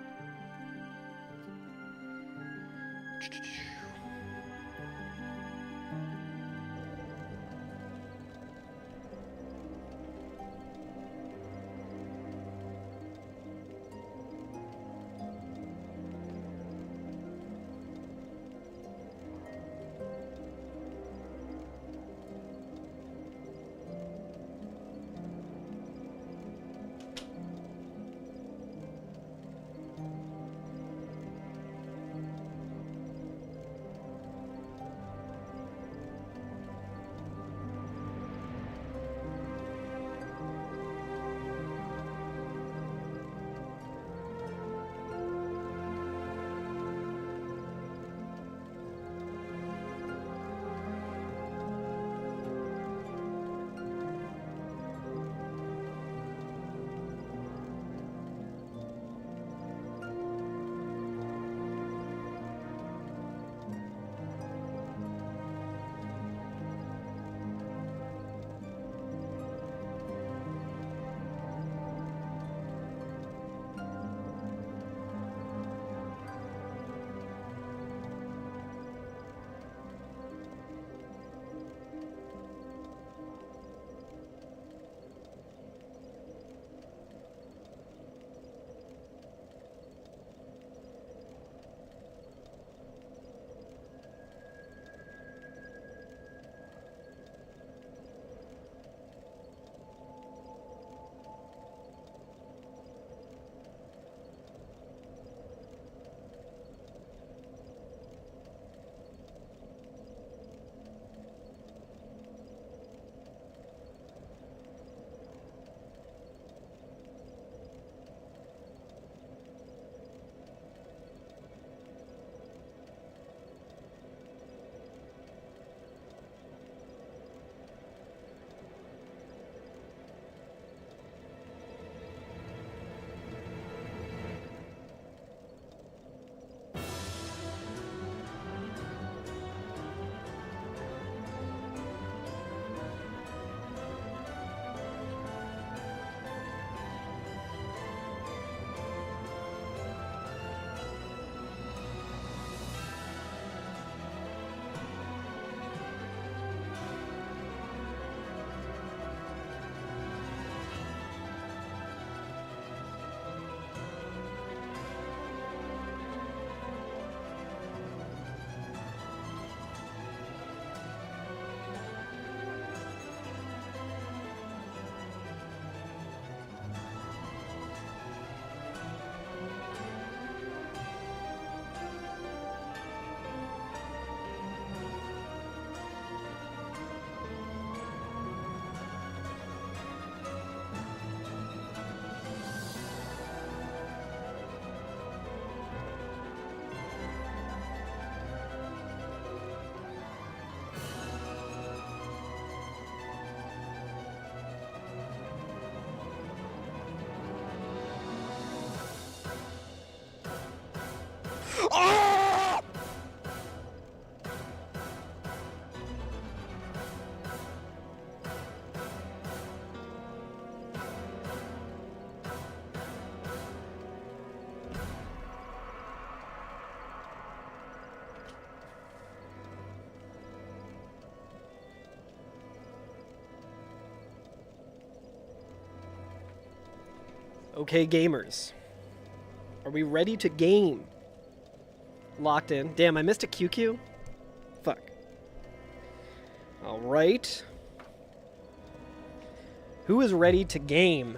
Speaker 1: Okay, gamers. Are we ready to game? Locked in. Damn, I missed a QQ? Fuck. Alright. Who is ready to game?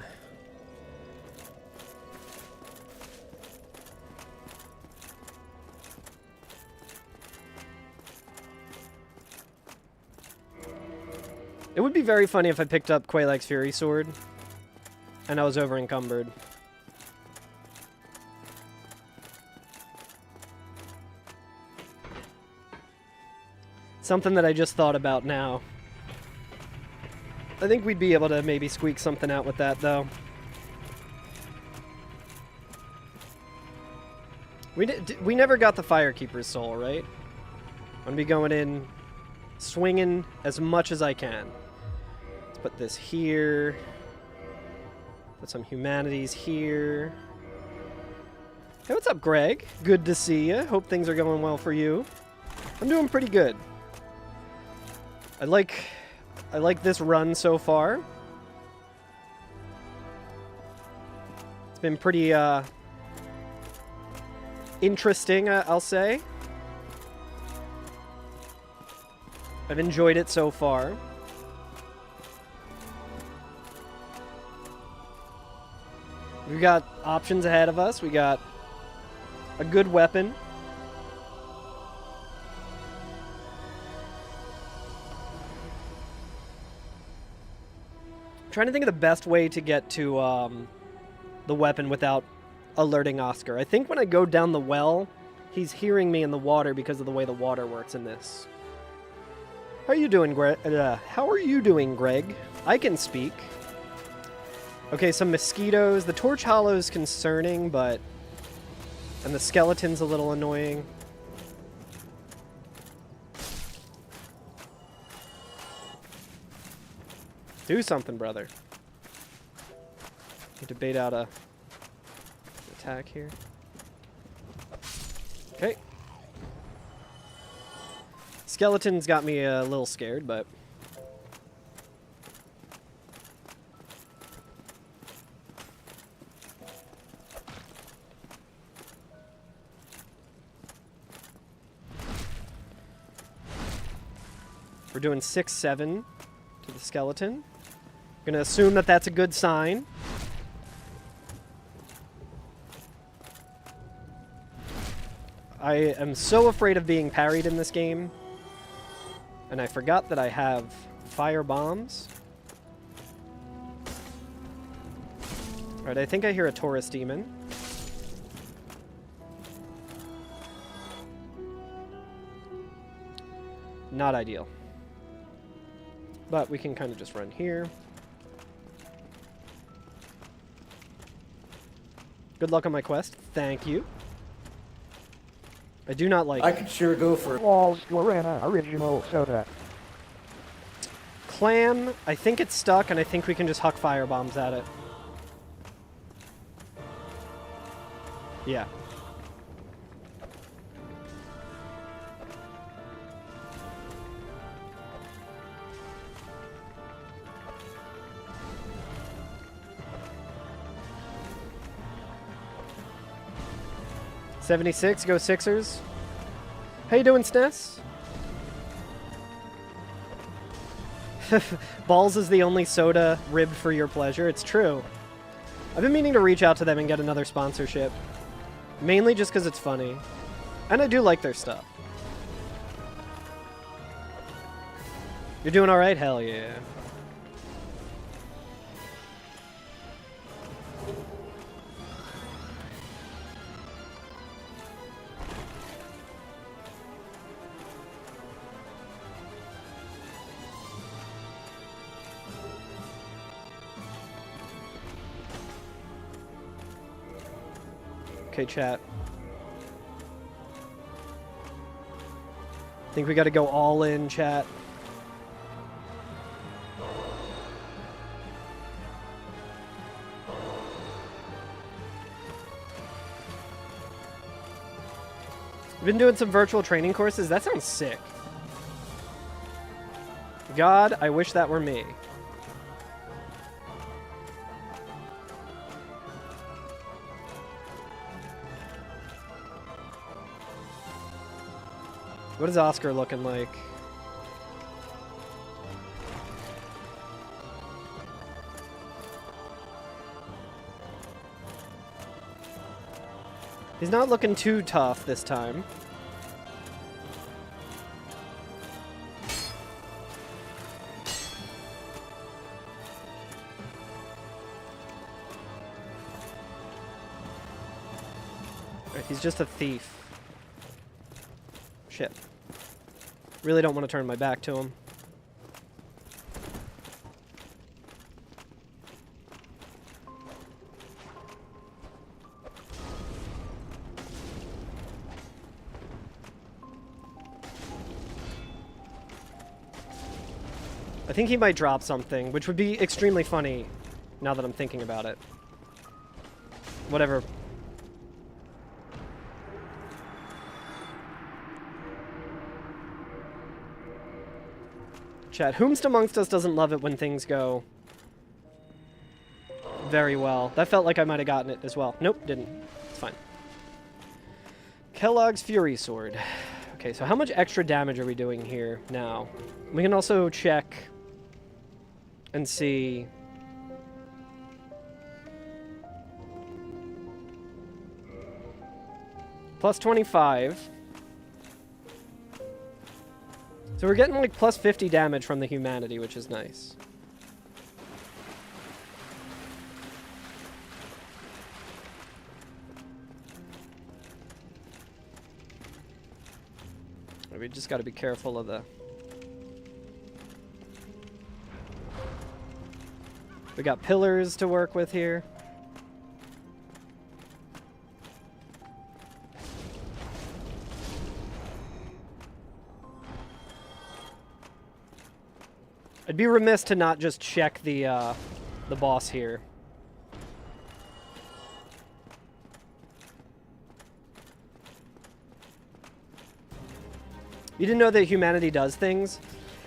Speaker 1: It would be very funny if I picked up Quaylike's Fury Sword and I was over encumbered. Something that I just thought about now. I think we'd be able to maybe squeak something out with that, though. We never got the Firekeeper's Soul, right? I'm gonna be going in swinging as much as I can. Let's put this here. Put some humanities here. Hey, what's up, Greg? Good to see you. Hope things are going well for you. I'm doing pretty good. I like this run so far. It's been pretty interesting, I'll say. I've enjoyed it so far. We've got options ahead of us. We got a good weapon. I'm trying to think of the best way to get to the weapon without alerting Oscar. I think when I go down the well, he's hearing me in the water because of the way the water works in this. How are you doing, Greg? Greg? I can speak. Okay, some mosquitoes. The Torch Hollow's concerning, but... And the skeleton's a little annoying. Do something, brother. Need to bait out a attack here. Okay. Skeleton's got me a little scared, but... We're doing 6-7 to the skeleton. Gonna assume that that's a good sign. I am so afraid of being parried in this game. And I forgot that I have fire bombs. Alright, I think I hear a Taurus demon. Not ideal. But we can kind of just run here. Good luck on my quest. Thank you. I do not like
Speaker 3: I could sure go for original soda.
Speaker 1: Clam, I think it's stuck, and I think we can just huck fire bombs at it. Yeah. $76, go Sixers. How you doing, SNES? Balls is the only soda ribbed for your pleasure. It's true. I've been meaning to reach out to them and get another sponsorship. Mainly just because it's funny. And I do like their stuff. You're doing alright? Hell yeah. Okay, chat. Think we gotta go all in, chat. We've been doing some virtual training courses. That sounds sick. God, I wish that were me. What is Oscar looking like? He's not looking too tough this time. Right, he's just a thief. Shit. Really don't want to turn my back to him. I think he might drop something, which would be extremely funny now that I'm thinking about it. Whatever. Chat, whomst amongst us doesn't love it when things go very well? That felt like I might have gotten it as well. Nope, didn't. It's fine. Kellogg's Fury Sword. Okay, so how much extra damage are we doing here now? We can also check and see. Plus 25. So we're getting like plus 50 damage from the humanity, which is nice. We just got to be careful of the... We got pillars to work with here. I'd be remiss to not just check the boss here. You didn't know that humanity does things?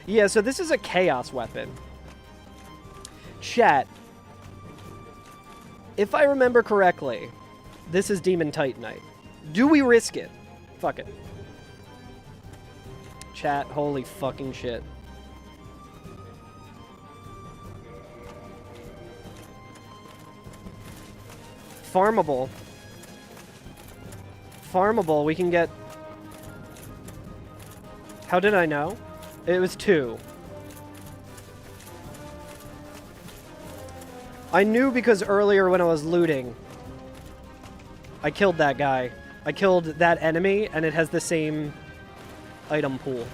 Speaker 1: Yeah, so this is a chaos weapon. Chat. If I remember correctly, this is Demon Titanite. Do we risk it? Fuck it. Chat, holy fucking shit. Farmable. Farmable, we can get... How did I know? It was 2. I knew because earlier when I was looting, I killed that guy. I killed that enemy, and it has the same item pool.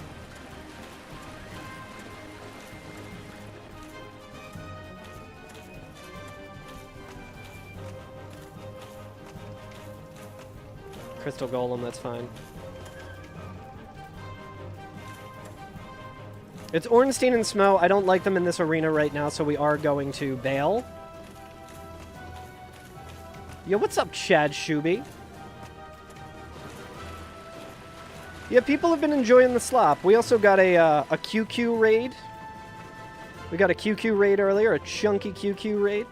Speaker 1: Crystal Golem, that's fine. It's Ornstein and Smo. I don't like them in this arena right now, so we are going to bail. Yo, what's up, Chad Shuby? Yeah, people have been enjoying the slop. We also got a QQ raid. We got a QQ raid earlier, a chunky QQ raid.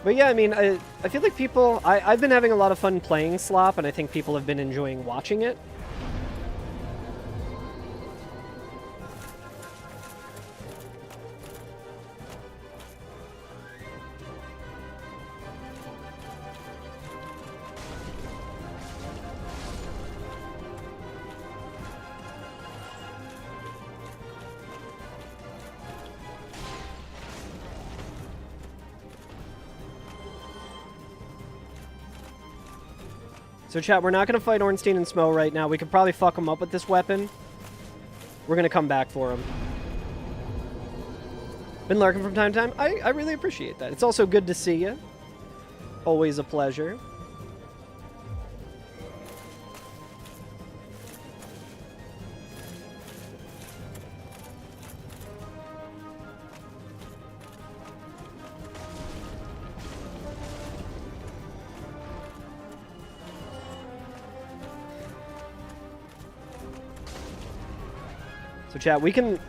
Speaker 1: But yeah, I mean, I feel like people... I've been having a lot of fun playing slop, and I think people have been enjoying watching it. So chat, we're not going to fight Ornstein and Smo right now. We could probably fuck him up with this weapon. We're going to come back for him. Been lurking from time to time. I really appreciate that. It's also good to see you. Always a pleasure. So chat, we can...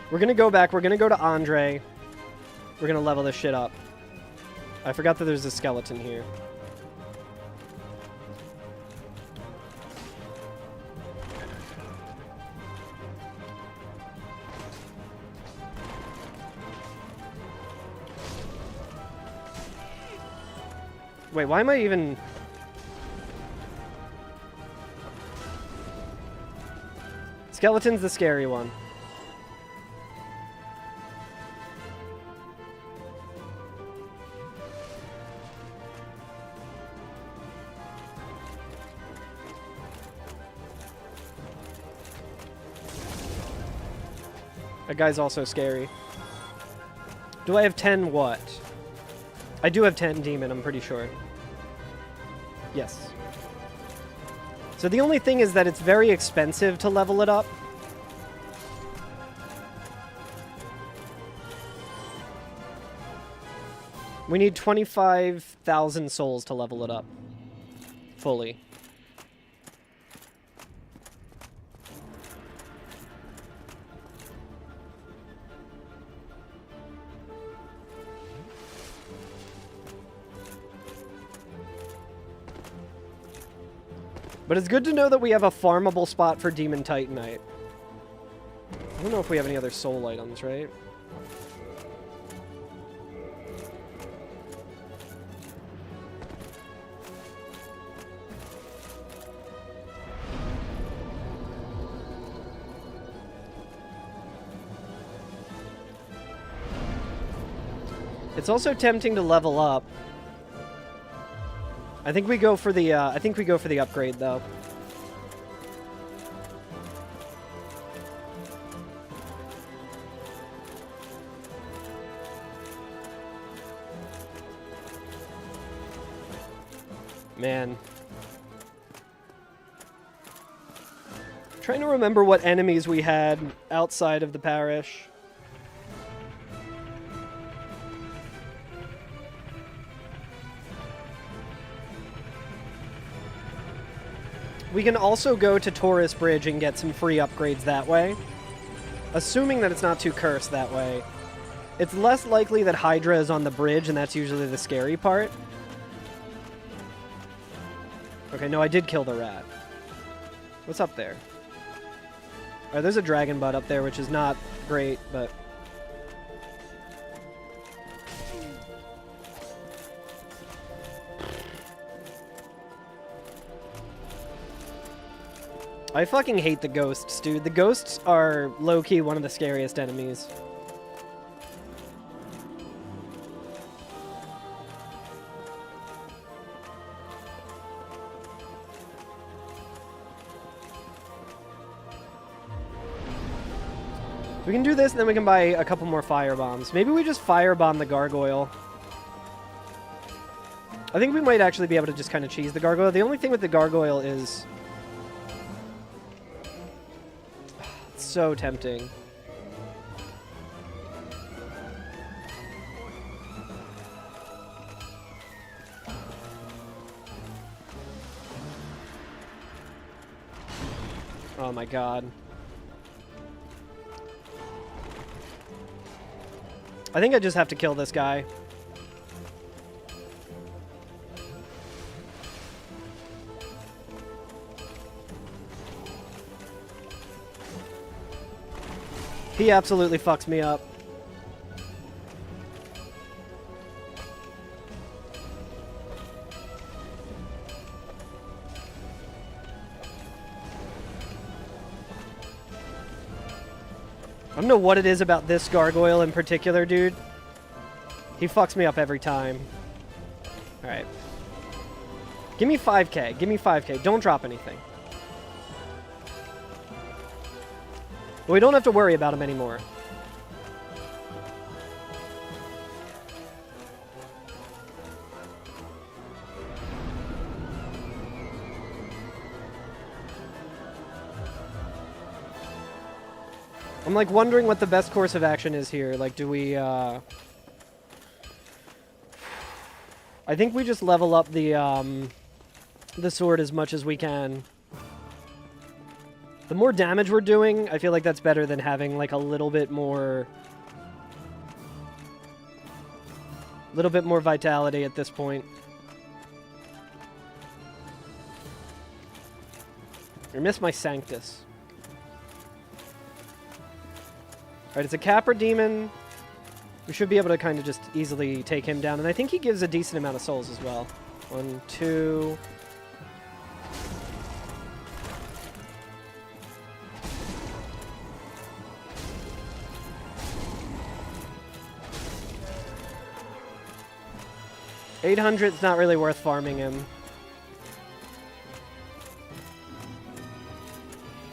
Speaker 1: We're going to go back. We're going to go to Andre. We're going to level this shit up. I forgot that there's a skeleton here. Wait, why am I even... Skeleton's the scary one. That guy's also scary. Do I have 10 what? I do have 10 demon, I'm pretty sure. Yes. So the only thing is that it's very expensive to level it up. We need 25,000 souls to level it up. Fully. But it's good to know that we have a farmable spot for Demon Titanite. I don't know if we have any other soul items, right? It's also tempting to level up. I think we go for the upgrade though. Man. Trying to remember what enemies we had outside of the parish. We can also go to Taurus Bridge and get some free upgrades that way. Assuming that it's not too cursed that way. It's less likely that Hydra is on the bridge, and that's usually the scary part. Okay, no, I did kill the rat. What's up there? Alright, there's a dragon butt up there, which is not great, but... I fucking hate the ghosts, dude. The ghosts are low-key one of the scariest enemies. We can do this, and then we can buy a couple more fire bombs. Maybe we just firebomb the gargoyle. I think we might actually be able to just kind of cheese the gargoyle. The only thing with the gargoyle is... It's so tempting. Oh my god. I think I just have to kill this guy. He absolutely fucks me up. I don't know what it is about this gargoyle in particular, dude. He fucks me up every time. Alright. Give me 5k. Give me 5k. Don't drop anything. We don't have to worry about him anymore. I'm like wondering what the best course of action is here. Like, do we, I think we just level up the sword as much as we can. The more damage we're doing, I feel like that's better than having like a little bit more A little bit more vitality at this point. I missed my Sanctus. Alright, it's a Capra Demon. We should be able to kind of just easily take him down. And I think he gives a decent amount of souls as well. 1, 2... $800's not really worth farming him.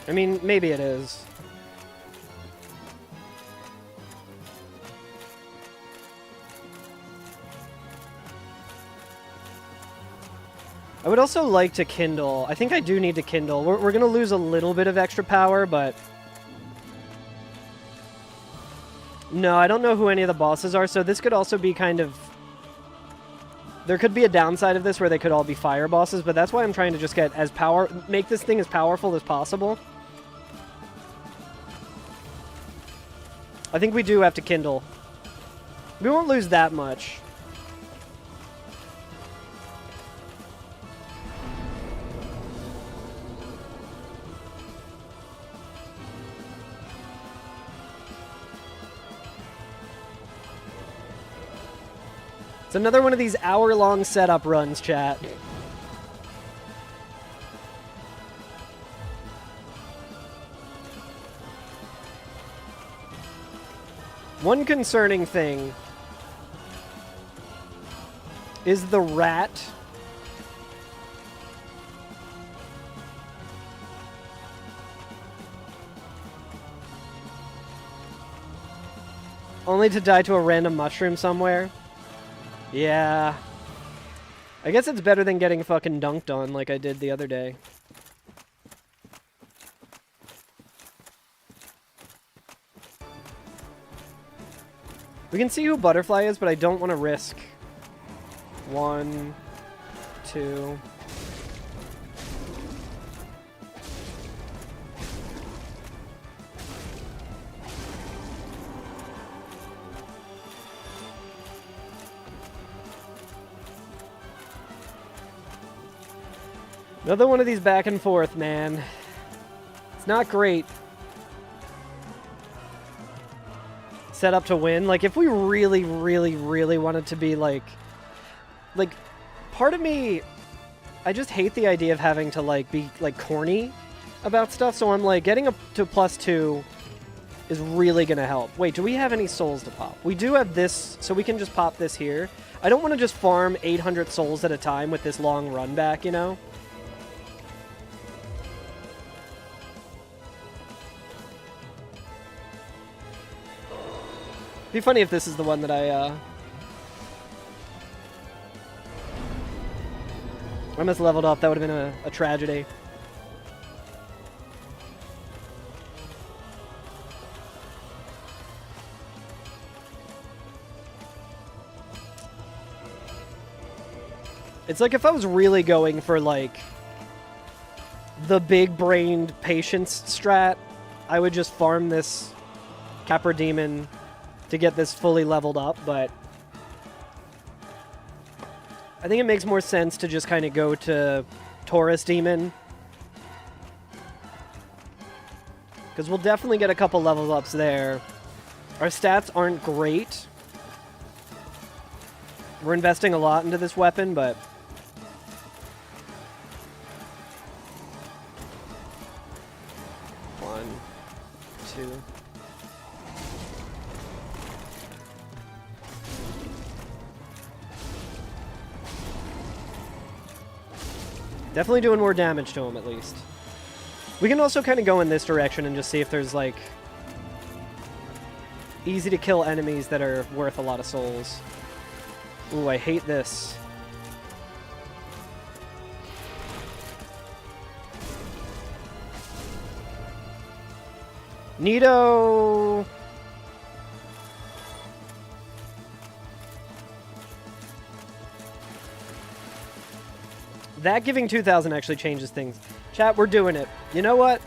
Speaker 1: I mean, maybe it is. I would also like to kindle. I think I do need to kindle. We're going to lose a little bit of extra power, but... No, I don't know who any of the bosses are, so this could also be kind of... There could be a downside of this where they could all be fire bosses, but that's why I'm trying to just get as make this thing as powerful as possible. I think we do have to kindle. We won't lose that much. It's another one of these hour-long setup runs, chat. One concerning thing is the rat. Only to die to a random mushroom somewhere. Yeah. I guess it's better than getting fucking dunked on like I did the other day. We can see who Butterfly is, but I don't want to risk. 1, 2... Another one of these back and forth, man. It's not great. Set up to win. Like, if we really, really, really wanted to be, like, part of me, I just hate the idea of having to, like, be, like, corny about stuff. So I'm, like, getting up to +2 is really gonna help. Wait, do we have any souls to pop? We do have this, so we can just pop this here. I don't want to just farm 800 souls at a time with this long run back, you know? It'd be funny if this is the one that I almost leveled up. That would have been a tragedy. It's like if I was really going for, like, the big-brained patience strat, I would just farm this Capra Demon to get this fully leveled up, but I think it makes more sense to just kind of go to Taurus Demon, because we'll definitely get a couple level ups there. Our stats aren't great. We're investing a lot into this weapon, but one, two. Definitely doing more damage to him, at least. We can also kind of go in this direction and just see if there's, like, easy-to-kill enemies that are worth a lot of souls. Ooh, I hate this. Nito! That giving 2,000 actually changes things. Chat, we're doing it. You know what?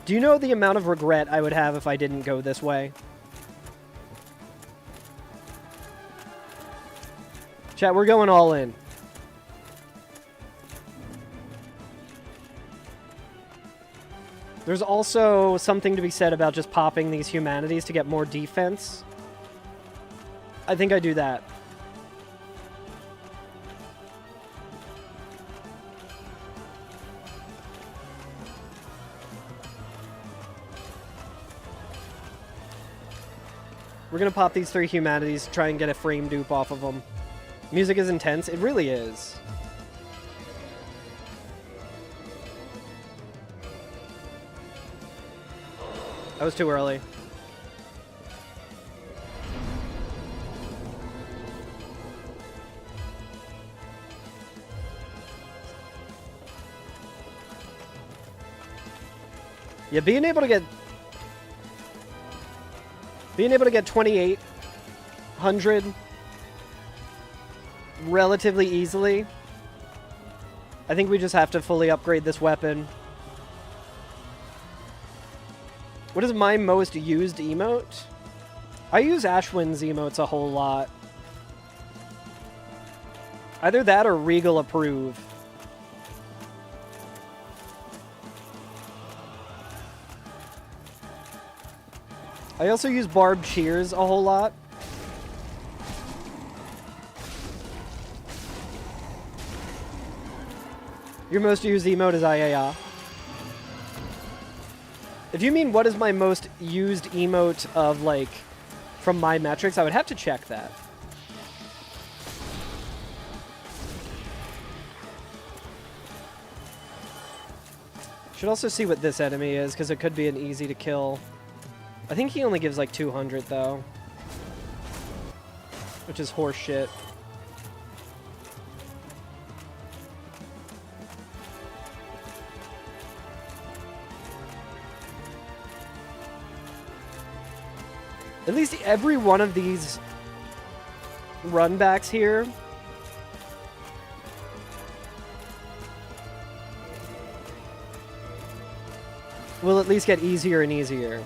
Speaker 1: Do you know the amount of regret I would have if I didn't go this way? Chat, we're going all in. There's also something to be said about just popping these humanities to get more defense. I think I do that. We're gonna pop these 3 humanities, try and get a frame dupe off of them. Music is intense. It really is. That was too early. Yeah, being able to get 2,800 relatively easily. I think we just have to fully upgrade this weapon. What is my most used emote? I use Ashwin's emotes a whole lot. Either that or Regal Approve. I also use Barb Cheers a whole lot. Your most used emote is Ayaya. If you mean what is my most used emote of, like, from my metrics, I would have to check that. Should also see what this enemy is, because it could be an easy to kill. I think he only gives like 200 though, which is horse shit. At least every one of these runbacks here will at least get easier and easier.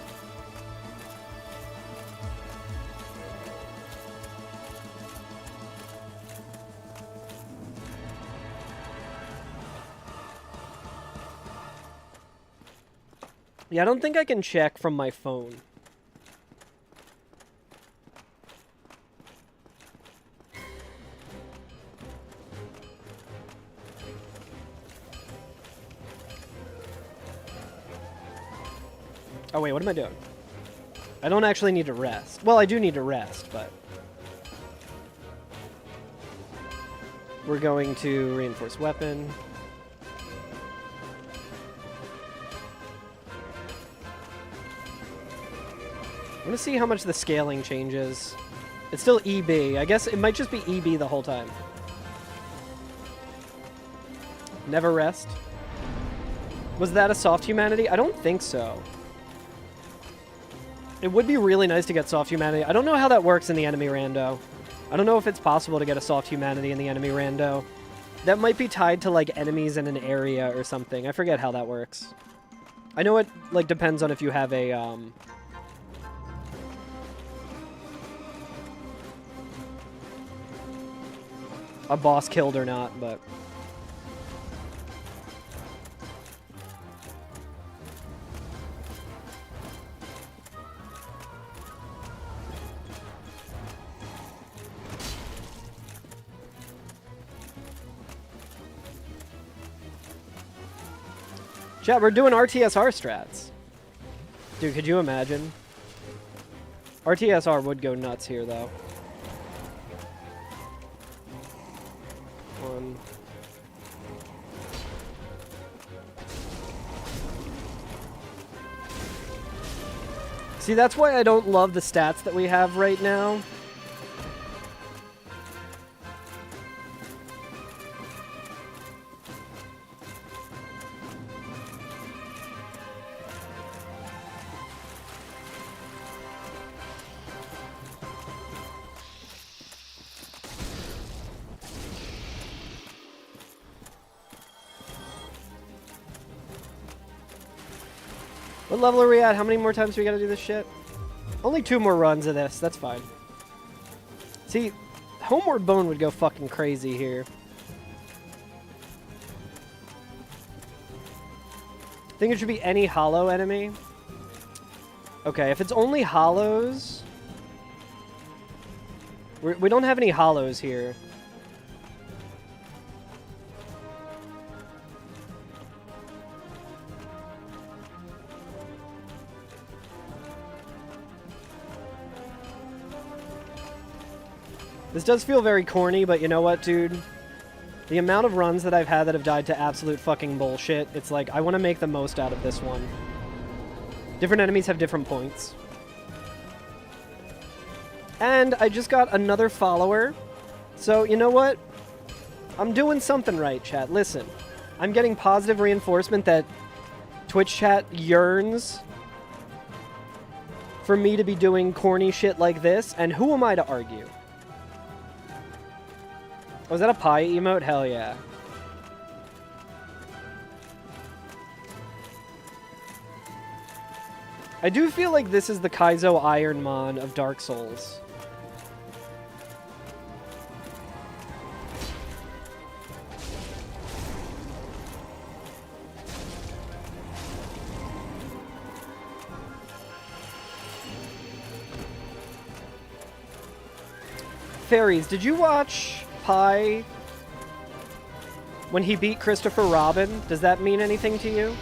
Speaker 1: Yeah, I don't think I can check from my phone. Oh wait, what am I doing? I don't actually need to rest. Well, I do need to rest, but... We're going to reinforce weapon. I want to see how much the scaling changes. It's still EB. I guess it might just be EB the whole time. Never rest. Was that a soft humanity? I don't think so. It would be really nice to get soft humanity. I don't know how that works in the enemy rando. I don't know if it's possible to get a soft humanity in the enemy rando. That might be tied to, like, enemies in an area or something. I forget how that works. I know it, like, depends on if you have a, boss killed or not, but... Chat, we're doing RTSR strats. Dude, could you imagine? RTSR would go nuts here, though. One. See, that's why I don't love the stats that we have right now. What level are we at? How many more times do we gotta do this shit? Only 2 more runs of this. That's fine. See, Homeward Bone would go fucking crazy here. Think it should be any hollow enemy? Okay, if it's only hollows... We don't have any hollows here. This does feel very corny, but you know what, dude? The amount of runs that I've had that have died to absolute fucking bullshit, it's like, I want to make the most out of this one. Different enemies have different points. And I just got another follower. So, you know what? I'm doing something right, chat. Listen, I'm getting positive reinforcement that Twitch chat yearns for me to be doing corny shit like this, and who am I to argue? Was that a pie emote? Hell yeah. I do feel like this is the Kaizo Ironmon of Dark Souls. Fairies, did you watch Pi when he beat Christopher Robin? Does that mean anything to you?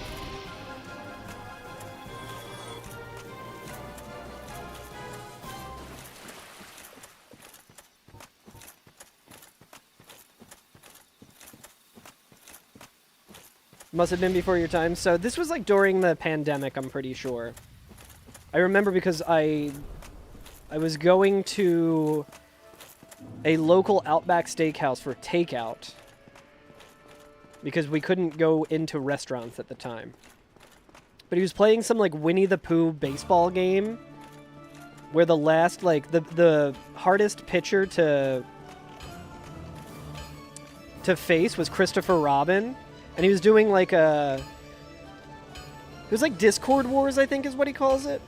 Speaker 1: Must have been before your time. So this was like during the pandemic, I'm pretty sure. I remember because I was going to a local Outback Steakhouse for takeout because we couldn't go into restaurants at the time. But he was playing some like Winnie the Pooh baseball game where the last, like, the hardest pitcher to face was Christopher Robin. And he was doing like a... It was like Discord Wars, I think is what he calls it.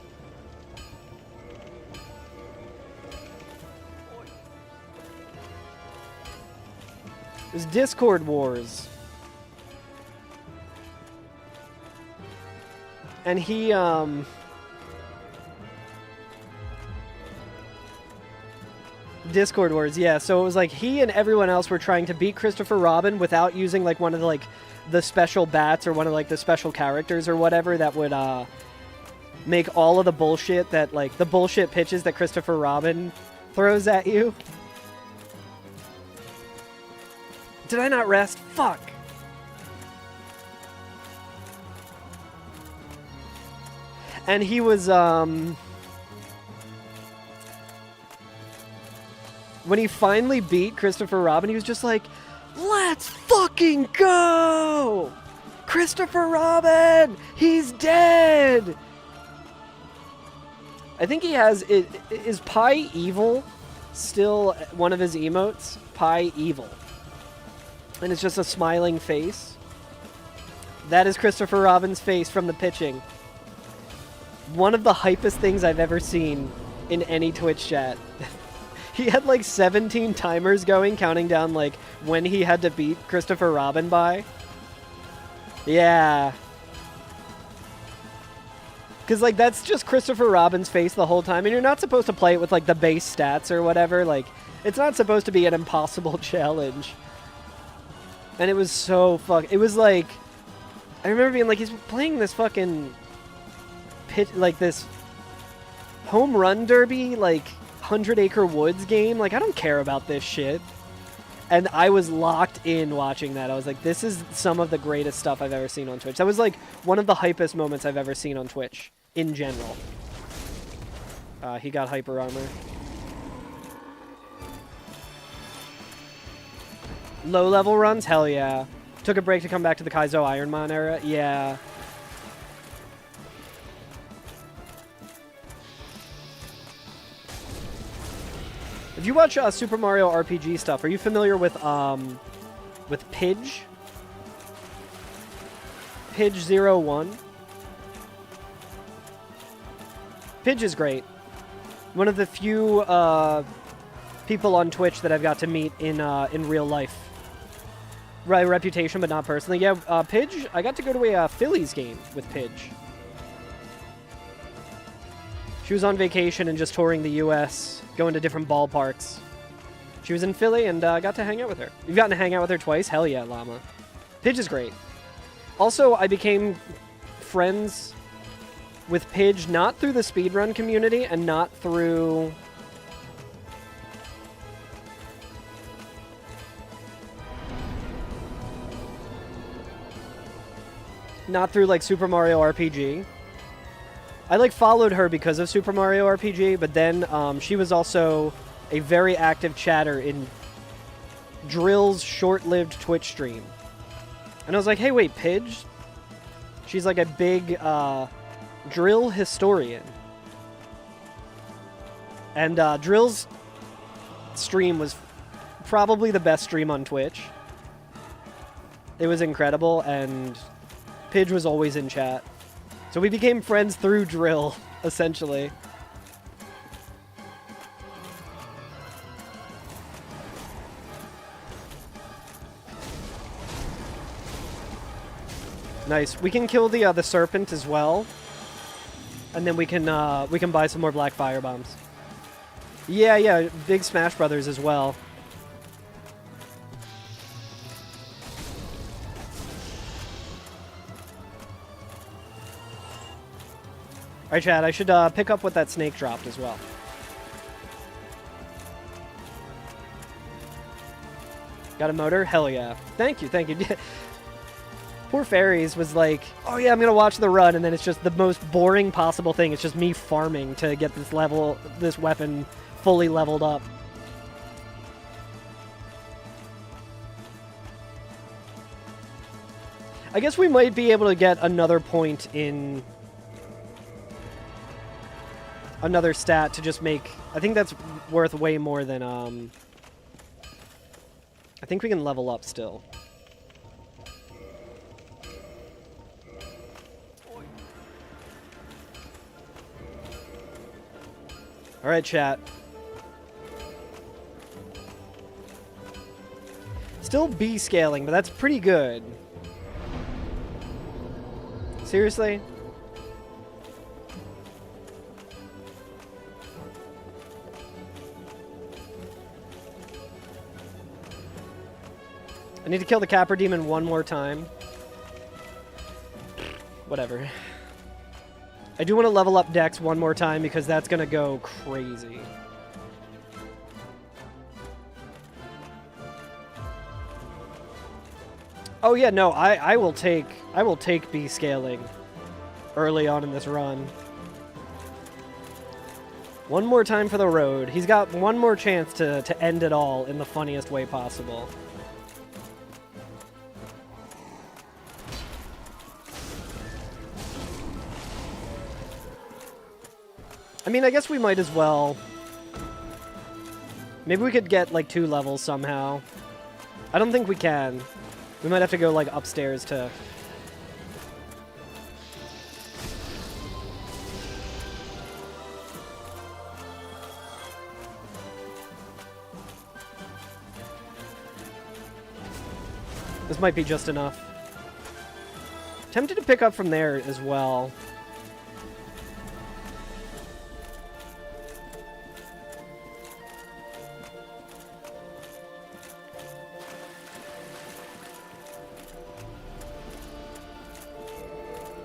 Speaker 1: It was Discord Wars. And he, Discord Wars, yeah. So it was like he and everyone else were trying to beat Christopher Robin without using like one of the, like, the special bats or one of like the special characters or whatever that would make all of the bullshit that, like, the bullshit pitches that Christopher Robin throws at you. Did I not rest? Fuck. And he was, when he finally beat Christopher Robin, he was just like, let's fucking go! Christopher Robin! He's dead! I think he has... Is Pi Evil still one of his emotes? Pi Evil. And it's just a smiling face. That is Christopher Robin's face from the pitching. One of the hypest things I've ever seen in any Twitch chat. He had like 17 timers going, counting down like when he had to beat Christopher Robin by. Yeah. Because like that's just Christopher Robin's face the whole time, and you're not supposed to play it with like the base stats or whatever. Like, it's not supposed to be an impossible challenge. And it was so it was like, I remember being like, he's playing this fucking like this home run derby, like 100 Acre Woods game. Like, I don't care about this shit. And I was locked in watching that. I was like, this is some of the greatest stuff I've ever seen on Twitch. That was like one of the hypest moments I've ever seen on Twitch in general. He got hyper armor. Low level runs? Hell yeah. Took a break to come back to the Kaizo Ironmon era? Yeah. If you watch Super Mario RPG stuff, are you familiar with Pidge? Pidge01? Pidge is great. One of the few people on Twitch that I've got to meet in real life. Right, reputation, but not personally. Yeah, Pidge, I got to go to a Phillies game with Pidge. She was on vacation and just touring the U.S., going to different ballparks. She was in Philly, and I got to hang out with her. You've gotten to hang out with her twice? Hell yeah, Llama. Pidge is great. Also, I became friends with Pidge not through the speedrun community and not through... Not through, like, Super Mario RPG. I, like, followed her because of Super Mario RPG, but then she was also a very active chatter in Drill's short-lived Twitch stream. And I was like, hey, wait, Pidge? She's, like, a big Drill historian. And Drill's stream was probably the best stream on Twitch. It was incredible, and... Pidge was always in chat. So we became friends through Drill, essentially. Nice. We can kill the serpent as well. And then we can buy some more black fire bombs. Yeah, big Smash Brothers as well. Alright, Chad, I should pick up what that snake dropped as well. Got a motor? Hell yeah. Thank you, thank you. Poor Fairies was like, oh yeah, I'm gonna watch the run, and then it's just the most boring possible thing. It's just me farming to get this weapon fully leveled up. I guess we might be able to get another point in... another stat to just make... I think that's worth way more than, I think we can level up still. Alright, chat. Still B scaling, but that's pretty good. Seriously? I need to kill the Capper Demon one more time. Whatever. I do want to level up Dex one more time because that's going to go crazy. Oh yeah, no, I will take B scaling early on in this run. One more time for the road. He's got one more chance to end it all in the funniest way possible. I mean, I guess we might as well. Maybe we could get, like, 2 levels somehow. I don't think we can. We might have to go, like, upstairs to... This might be just enough. Tempted to pick up from there as well.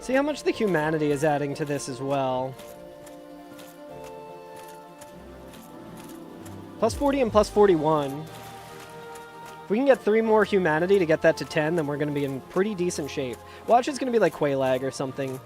Speaker 1: See how much the humanity is adding to this as well. Plus 40 and plus 41. If we can get 3 more humanity to get that to 10, then we're going to be in pretty decent shape. Watch, it's going to be like Quailag or something.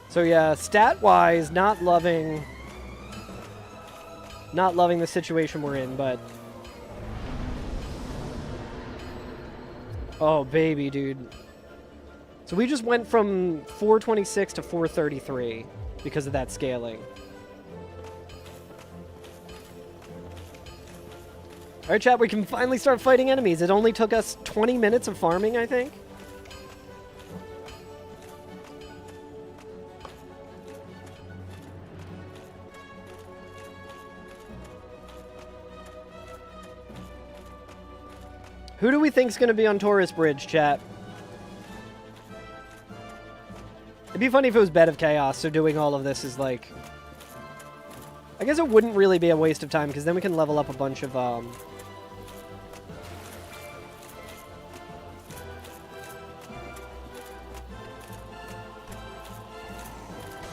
Speaker 1: So yeah, stat-wise, not loving the situation we're in, but... Oh, baby, dude. So we just went from 426 to 433 because of that scaling. Alright, chat, we can finally start fighting enemies. It only took us 20 minutes of farming, I think. Who do we think's gonna be on Taurus Bridge, chat? It'd be funny if it was Bed of Chaos, so doing all of this is like... I guess it wouldn't really be a waste of time, because then we can level up a bunch of,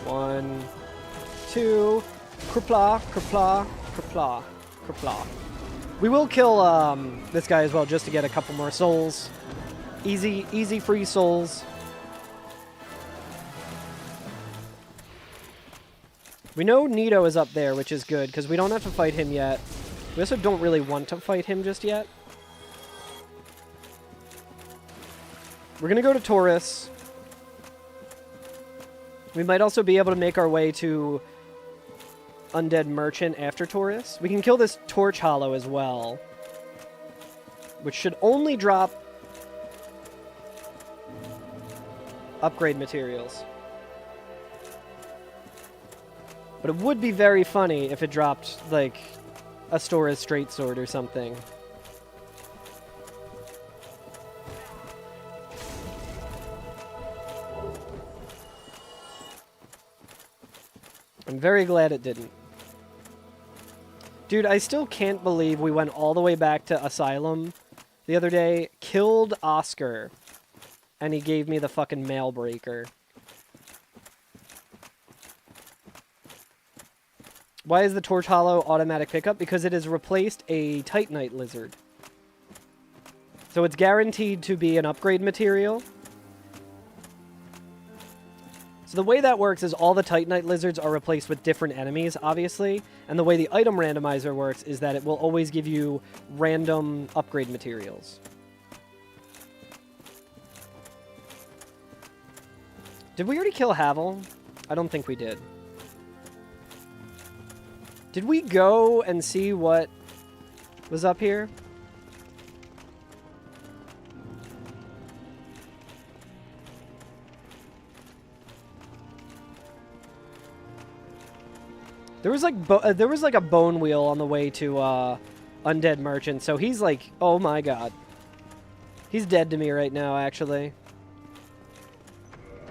Speaker 1: 1, 2, kerpla, kerpla, kerpla, kerpla. We will kill this guy as well, just to get a couple more souls. Easy free souls. We know Nito is up there, which is good, because we don't have to fight him yet. We also don't really want to fight him just yet. We're going to go to Taurus. We might also be able to make our way to Undead Merchant after Taurus. We can kill this Torch Hollow as well, which should only drop upgrade materials. But it would be very funny if it dropped, like, a Stora's Straight Sword or something. I'm very glad it didn't. Dude, I still can't believe we went all the way back to Asylum the other day, killed Oscar, and he gave me the fucking mail breaker. Why is the Torch Hollow automatic pickup? Because it has replaced a Titanite Lizard. So it's guaranteed to be an upgrade material. So the way that works is all the Titanite Lizards are replaced with different enemies, obviously. And the way the item randomizer works is that it will always give you random upgrade materials. Did we already kill Havel? I don't think we did. Did we go and see what was up here? There was like a bone wheel on the way to Undead Merchant, so he's like, oh my god. He's dead to me right now, actually.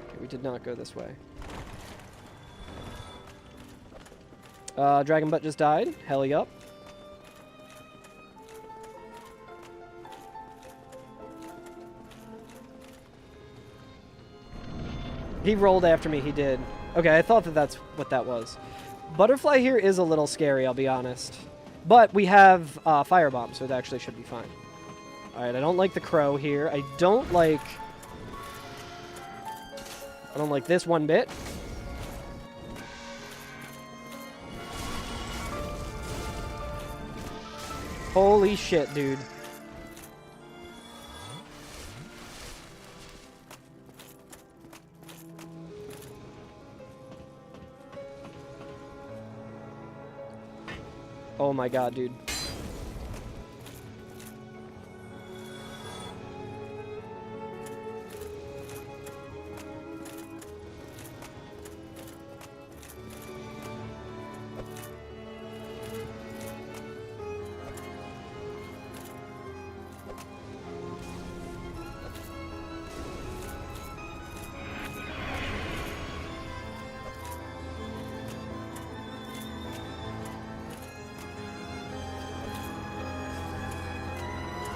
Speaker 1: Okay, we did not go this way. Dragon Butt just died. Hell yup. He rolled after me, he did. Okay, I thought that that's what that was. Butterfly here is a little scary, I'll be honest. But we have Firebomb, so it actually should be fine. Alright, I don't like the crow here. I don't like this one bit. Holy shit, dude. Oh my god, dude.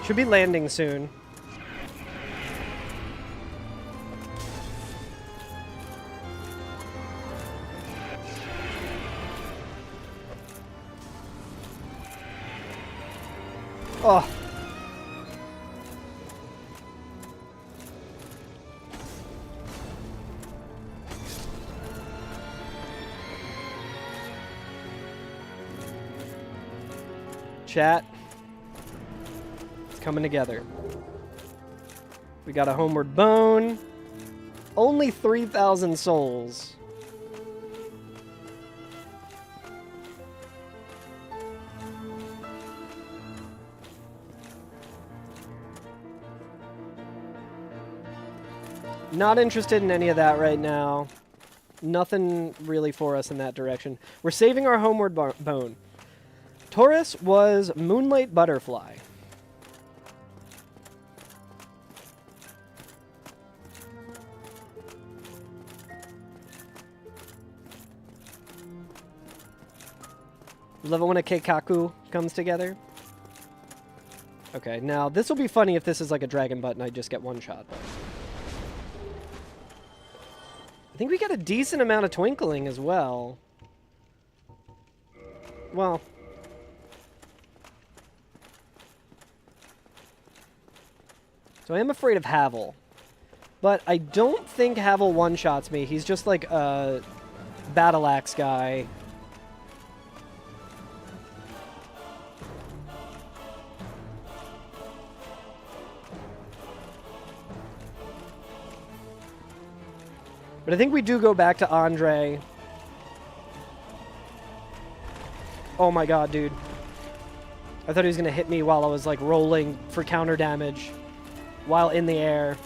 Speaker 1: Should be landing soon. Oh. Chat. Coming together. We got a homeward bone. Only 3,000 souls. Not interested in any of that right now. Nothing really for us in that direction. We're saving our homeward bone. Taurus was Moonlight Butterfly. Love it when a Keikaku comes together. Okay, now this will be funny if this is like a dragon butt and I just get one shot. I think we got a decent amount of twinkling as well. Well. So I am afraid of Havel. But I don't think Havel one-shots me. He's just like a battle axe guy. But I think we do go back to Andre. Oh my god, dude. I thought he was going to hit me while I was like rolling for counter damage while in the air.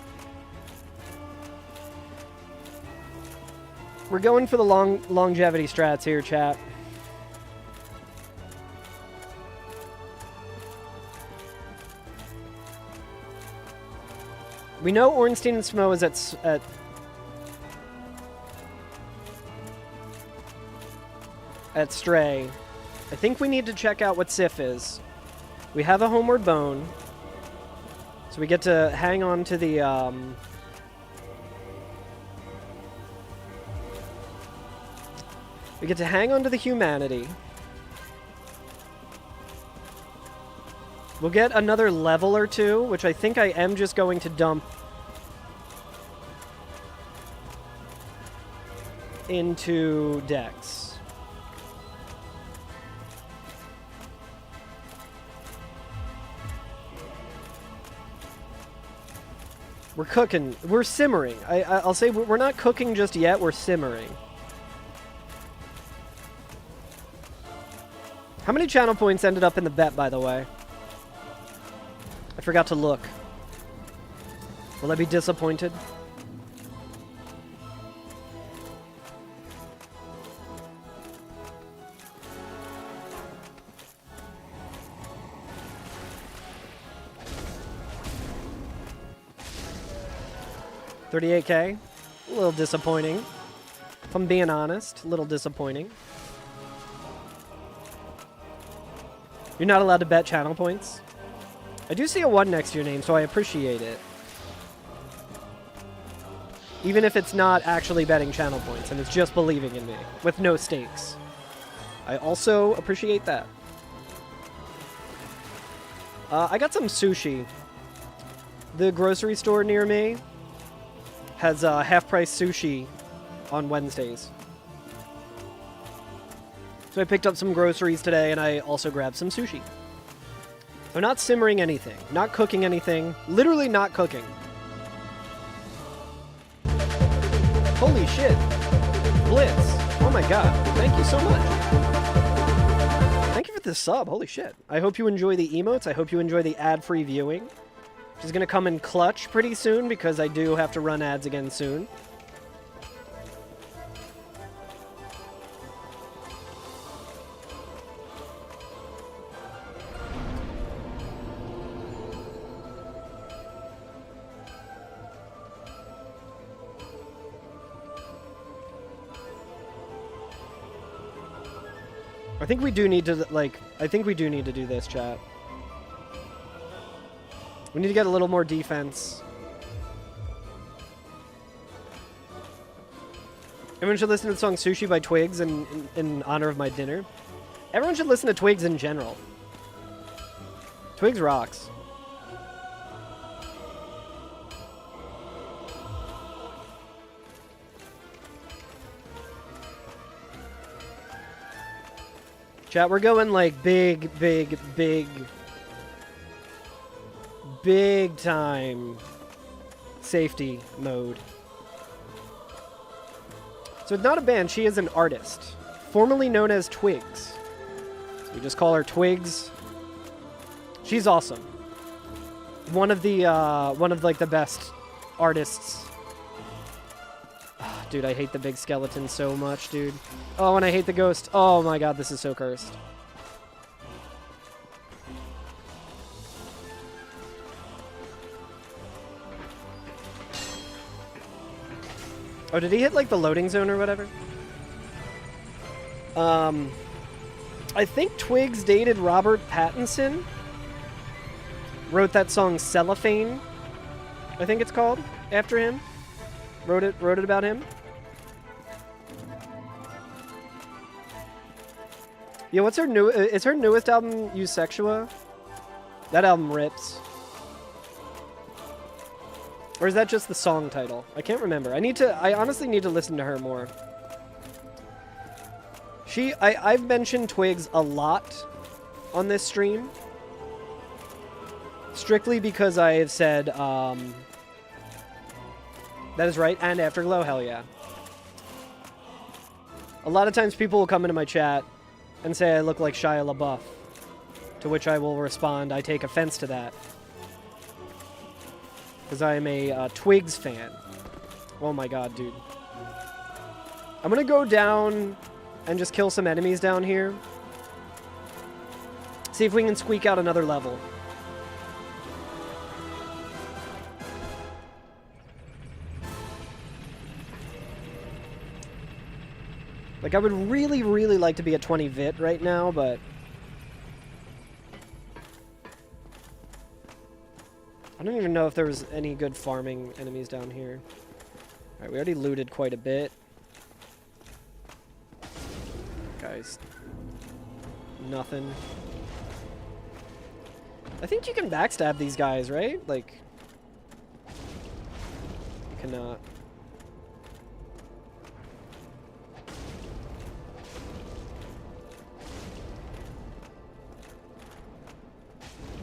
Speaker 1: We're going for the longevity strats here, chat. We know Ornstein and Smo is at Stray. I think we need to check out what Sif is. We have a homeward bone. So we get to hang on to the, we get to hang on to the humanity. We'll get another level or two, which I think I am just going to dump into Dex. We're cooking. We're simmering. I'll say we're not cooking just yet. We're simmering. How many channel points ended up in the bet, by the way? I forgot to look. Will I be disappointed? $38K. A little disappointing. If I'm being honest, a little disappointing. You're not allowed to bet channel points. I do see a 1 next to your name, so I appreciate it. Even if it's not actually betting channel points, and it's just believing in me, with no stakes. I also appreciate that. I got some sushi. The grocery store near me has half-price sushi on Wednesdays. So I picked up some groceries today, and I also grabbed some sushi. So not simmering anything, not cooking anything, literally not cooking. Holy shit. Blitz. Oh my god. Thank you so much. Thank you for the sub. Holy shit. I hope you enjoy the emotes. I hope you enjoy the ad-free viewing. Which is going to come in clutch pretty soon because I do have to run ads again soon. I think we do need to, like, I think we do need to do this, chat. We need to get a little more defense. Everyone should listen to the song Sushi by Twigs in honor of my dinner. Everyone should listen to Twigs in general. Twigs rocks. Chat, we're going like big time safety mode. So it's not a band, she is an artist, formerly known as Twigs. So we just call her Twigs. She's awesome. One of like the best artists Dude, I hate the big skeleton so much, dude. Oh, and I hate the ghost. Oh my god, this is so cursed. Oh, did he hit, like, the loading zone or whatever? I think Twigs dated Robert Pattinson. Wrote that song Cellophane, I think it's called, after him. Wrote it about him. Yeah, what's her new? Is her newest album Eusexua? That album rips. Or is that just the song title? I can't remember. I honestly need to listen to her more. I've mentioned Twigs a lot on this stream. Strictly because I have said, that is right, and Afterglow, hell yeah. A lot of times people will come into my chat and say I look like Shia LaBeouf, to which I will respond, I take offense to that. Because I am a Twigs fan. Oh my god, dude. I'm gonna go down and just kill some enemies down here. See if we can squeak out another level. Like, I would really, really like to be at 20 vit right now, but... I don't even know if there was any good farming enemies down here. Alright, we already looted quite a bit. Guys. Nothing. I think you can backstab these guys, right? Like... You cannot.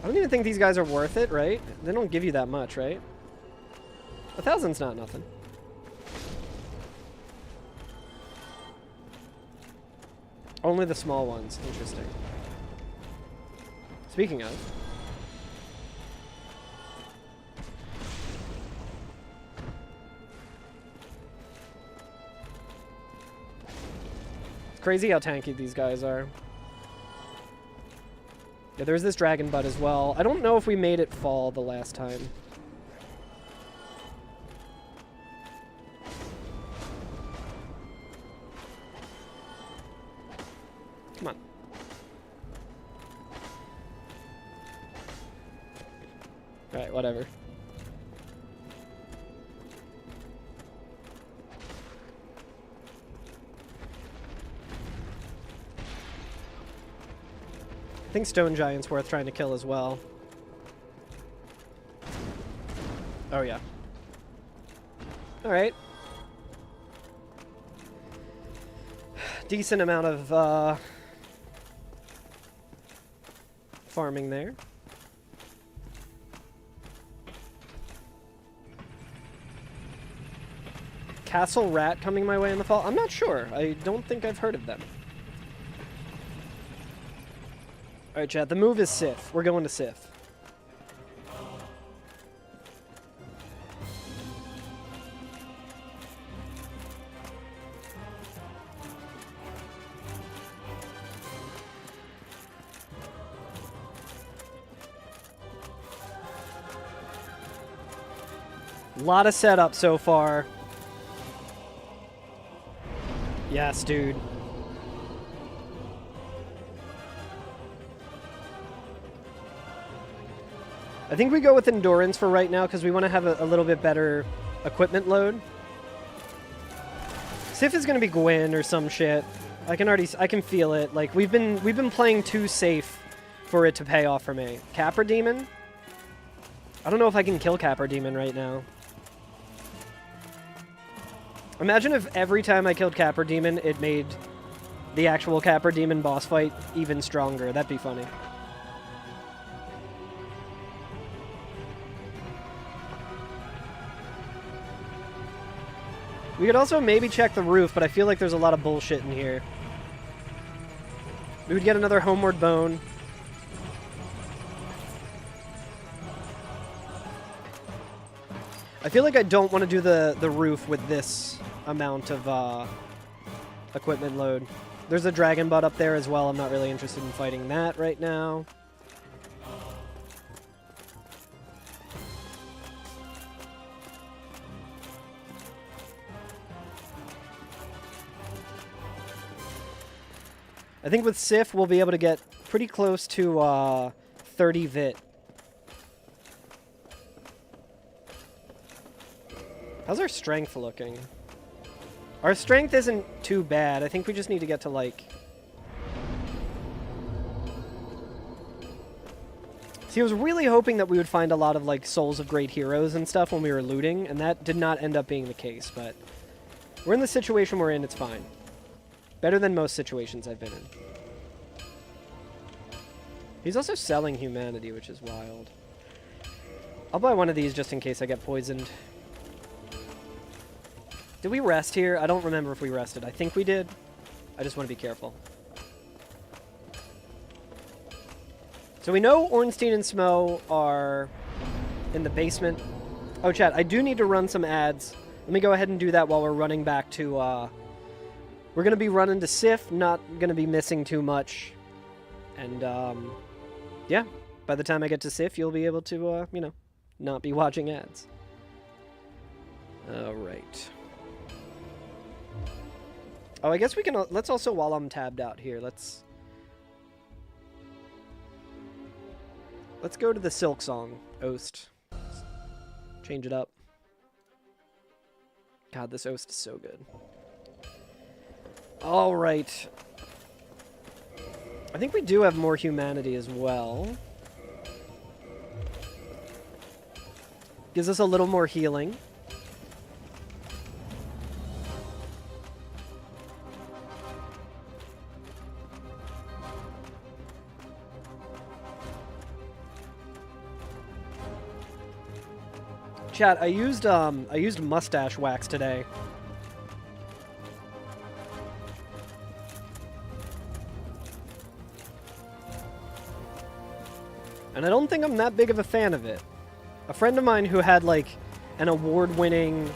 Speaker 1: I don't even think these guys are worth it, right? They don't give you that much, right? 1,000's not nothing. Only the small ones. Interesting. Speaking of... It's crazy how tanky these guys are. Yeah, there's this dragon butt as well. I don't know if we made it fall the last time. Come on. Alright, whatever. I think Stone Giant's worth trying to kill as well. Oh, yeah. Alright. Decent amount of, farming there. Castle Rat coming my way in the fall? I'm not sure. I don't think I've heard of them. Alright, chat. The move is Sif. We're going to Sif. A lot of setup so far. Yes, dude. I think we go with endurance for right now because we want to have a little bit better equipment load. Sif is gonna be Gwyn or some shit. I can feel it. Like we've been playing too safe for it to pay off for me. Capra Demon? I don't know if I can kill Capra Demon right now. Imagine if every time I killed Capra Demon, it made the actual Capra Demon boss fight even stronger. That'd be funny. We could also maybe check the roof, but I feel like there's a lot of bullshit in here. We would get another Homeward Bone. I feel like I don't want to do the roof with this amount of equipment load. There's a dragon butt up there as well. I'm not really interested in fighting that right now. I think with Sif, we'll be able to get pretty close to 30 vit. How's our strength looking? Our strength isn't too bad. I think we just need to get to, like... See, I was really hoping that we would find a lot of, like, Souls of Great Heroes and stuff when we were looting, and that did not end up being the case, but... We're in the situation we're in, it's fine. Better than most situations I've been in. He's also selling humanity, which is wild. I'll buy one of these just in case I get poisoned. Did we rest here? I don't remember if we rested. I think we did. I just want to be careful. So we know Ornstein and Smo are in the basement. Oh, chat, I do need to run some ads. Let me go ahead and do that while we're running back to... We're going to be running to Sif, not going to be missing too much. And, yeah, by the time I get to Sif, you'll be able to, you know, not be watching ads. All right. Oh, I guess we can... Let's also, while I'm tabbed out here, let's go to the Silk Song, Oast. Change it up. God, this Oast is so good. All right. I think we do have more humanity as well. Gives us a little more healing. Chat, I used mustache wax today. And I don't think I'm that big of a fan of it. A friend of mine who had like an award-winning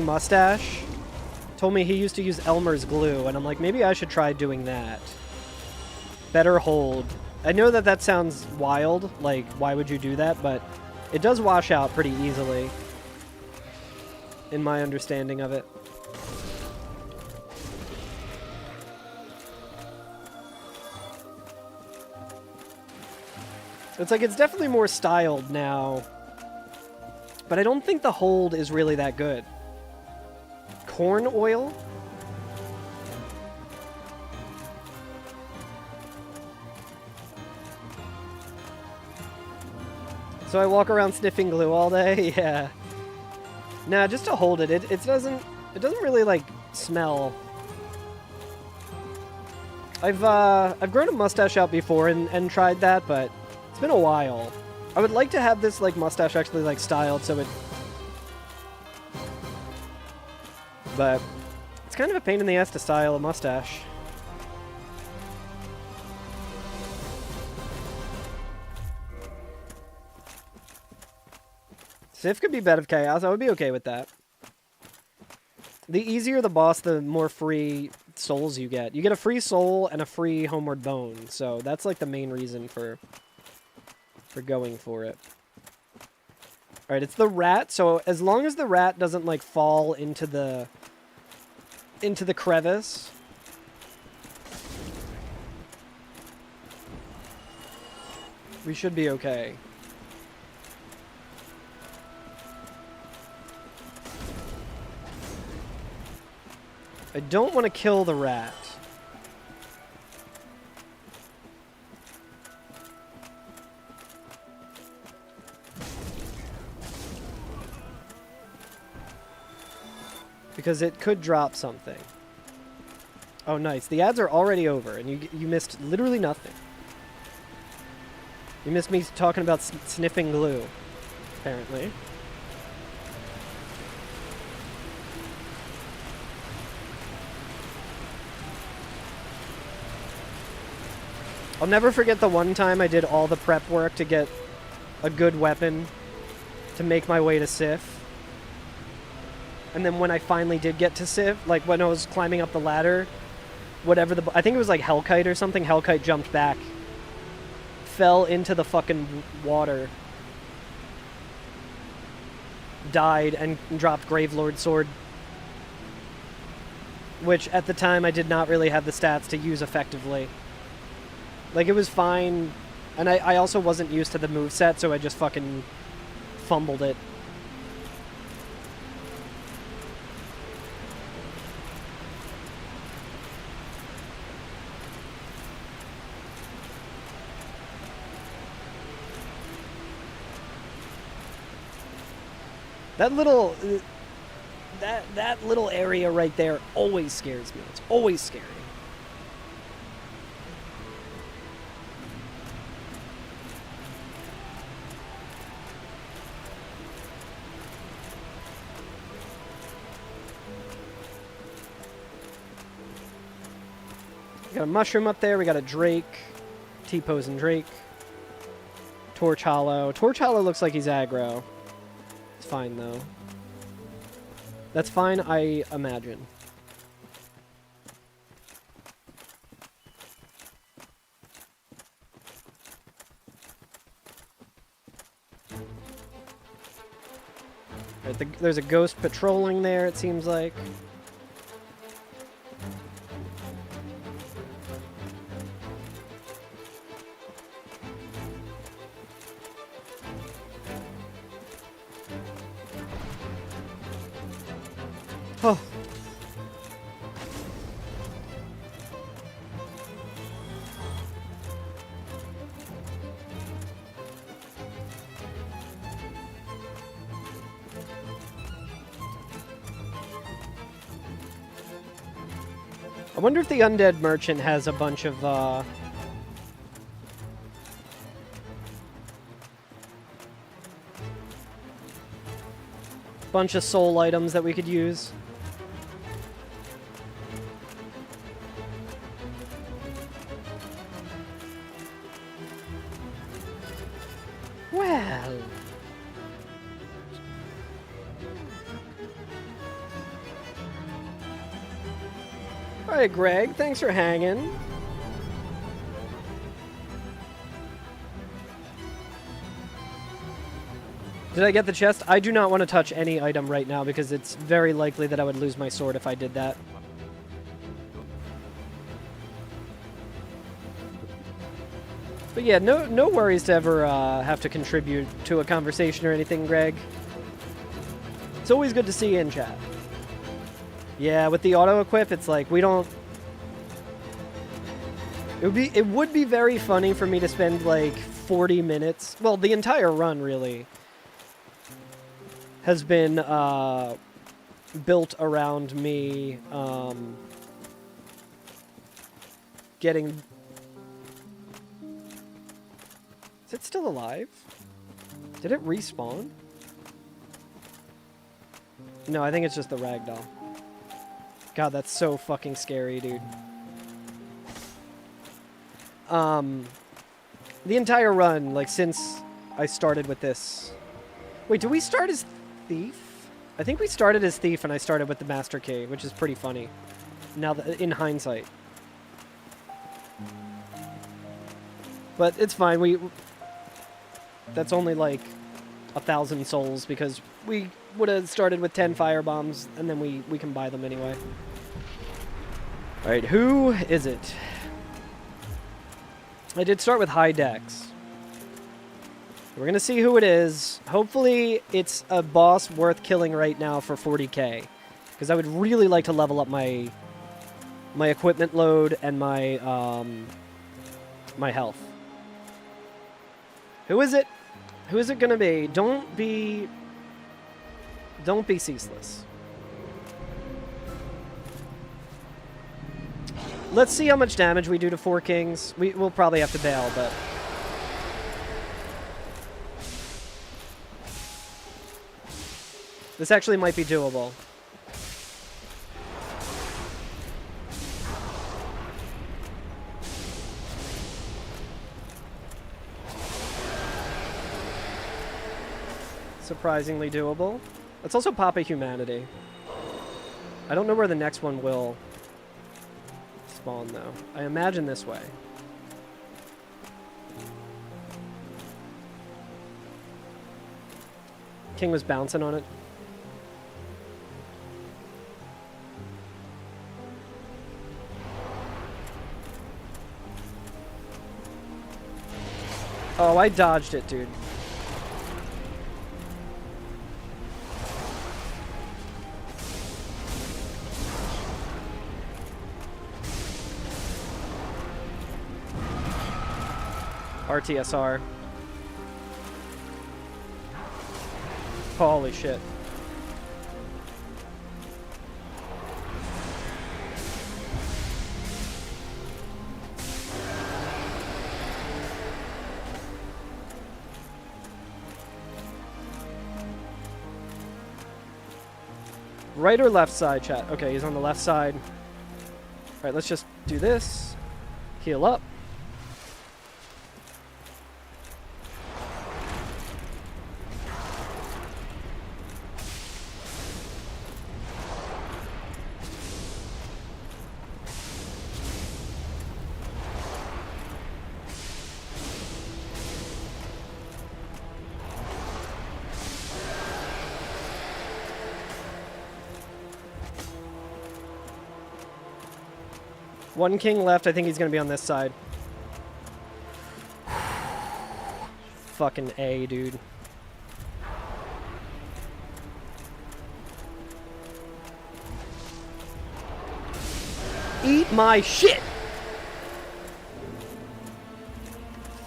Speaker 1: mustache told me he used to use Elmer's glue, and I'm like, maybe I should try doing that. Better hold. I know that that sounds wild, like why would you do that, but it does wash out pretty easily in my understanding of it. It's like, it's definitely more styled now, but I don't think the hold is really that good. Corn oil? So I walk around sniffing glue all day? Yeah. Nah, just to hold it. It doesn't really, like, smell. I've grown a mustache out before and tried that, but it's been a while. I would like to have this, like, mustache actually, like, styled so it... But it's kind of a pain in the ass to style a mustache. Sif could be Bed of Chaos. I would be okay with that. The easier the boss, the more free souls you get. You get a free soul and a free Homeward Bone, so that's like the main reason for going for it. Alright, it's the rat, so as long as the rat doesn't like fall into the crevice, we should be okay. I don't want to kill the rat. Because it could drop something. Oh, nice. The ads are already over, and you missed literally nothing. You missed me talking about sniffing glue, apparently. I'll never forget the one time I did all the prep work to get a good weapon to make my way to Sif. And then when I finally did get to Civ, like when I was climbing up the ladder, whatever I think it was like Hellkite or something, Hellkite jumped back, fell into the fucking water, died, and dropped Gravelord Sword. Which, at the time, I did not really have the stats to use effectively. Like, it was fine, and I also wasn't used to the moveset, so I just fucking fumbled it. That little... That little area right there always scares me. It's always scary. We got a mushroom up there. We got a Drake. T-pose and Drake. Torch Hollow. Torch Hollow looks like he's aggro. It's fine, though. That's fine, I imagine. Right, there's a ghost patrolling there, it seems like. Oh. I wonder if the Undead Merchant has a bunch of, soul items that we could use. Well... Alright, Greg, thanks for hanging. Did I get the chest? I do not want to touch any item right now because it's very likely that I would lose my sword if I did that. But yeah, no worries to ever have to contribute to a conversation or anything, Greg. It's always good to see you in chat. Yeah, with the auto-equip, it's like, we don't... It would be very funny for me to spend, like, 40 minutes... Well, the entire run, really, has been built around me getting... Is it still alive? Did it respawn? No, I think it's just the ragdoll. God, that's so fucking scary, dude. The entire run, like, since I started with this... Wait, did we start as Thief? I think we started as Thief and I started with the Master Key, which is pretty funny. Now, in hindsight. But it's fine, that's only, like, 1,000 souls, because we would have started with 10 firebombs, and then we can buy them anyway. Alright, who is it? I did start with high dex. We're going to see who it is. Hopefully, it's a boss worth killing right now for 40k. Because I would really like to level up my equipment load and my my health. Who is it? Who is it going to be? Don't be ceaseless. Let's see how much damage we do to 4 kings. We'll probably have to bail, but... This actually might be doable. Surprisingly doable. Let's also pop a humanity. I don't know where the next one will spawn, though. I imagine this way. King was bouncing on it. Oh, I dodged it, dude. RTSR. Holy shit. Right or left side, chat? Okay, he's on the left side. Alright, let's just do this. Heal up. One king left. I think he's going to be on this side. Fucking A, dude. Eat my shit!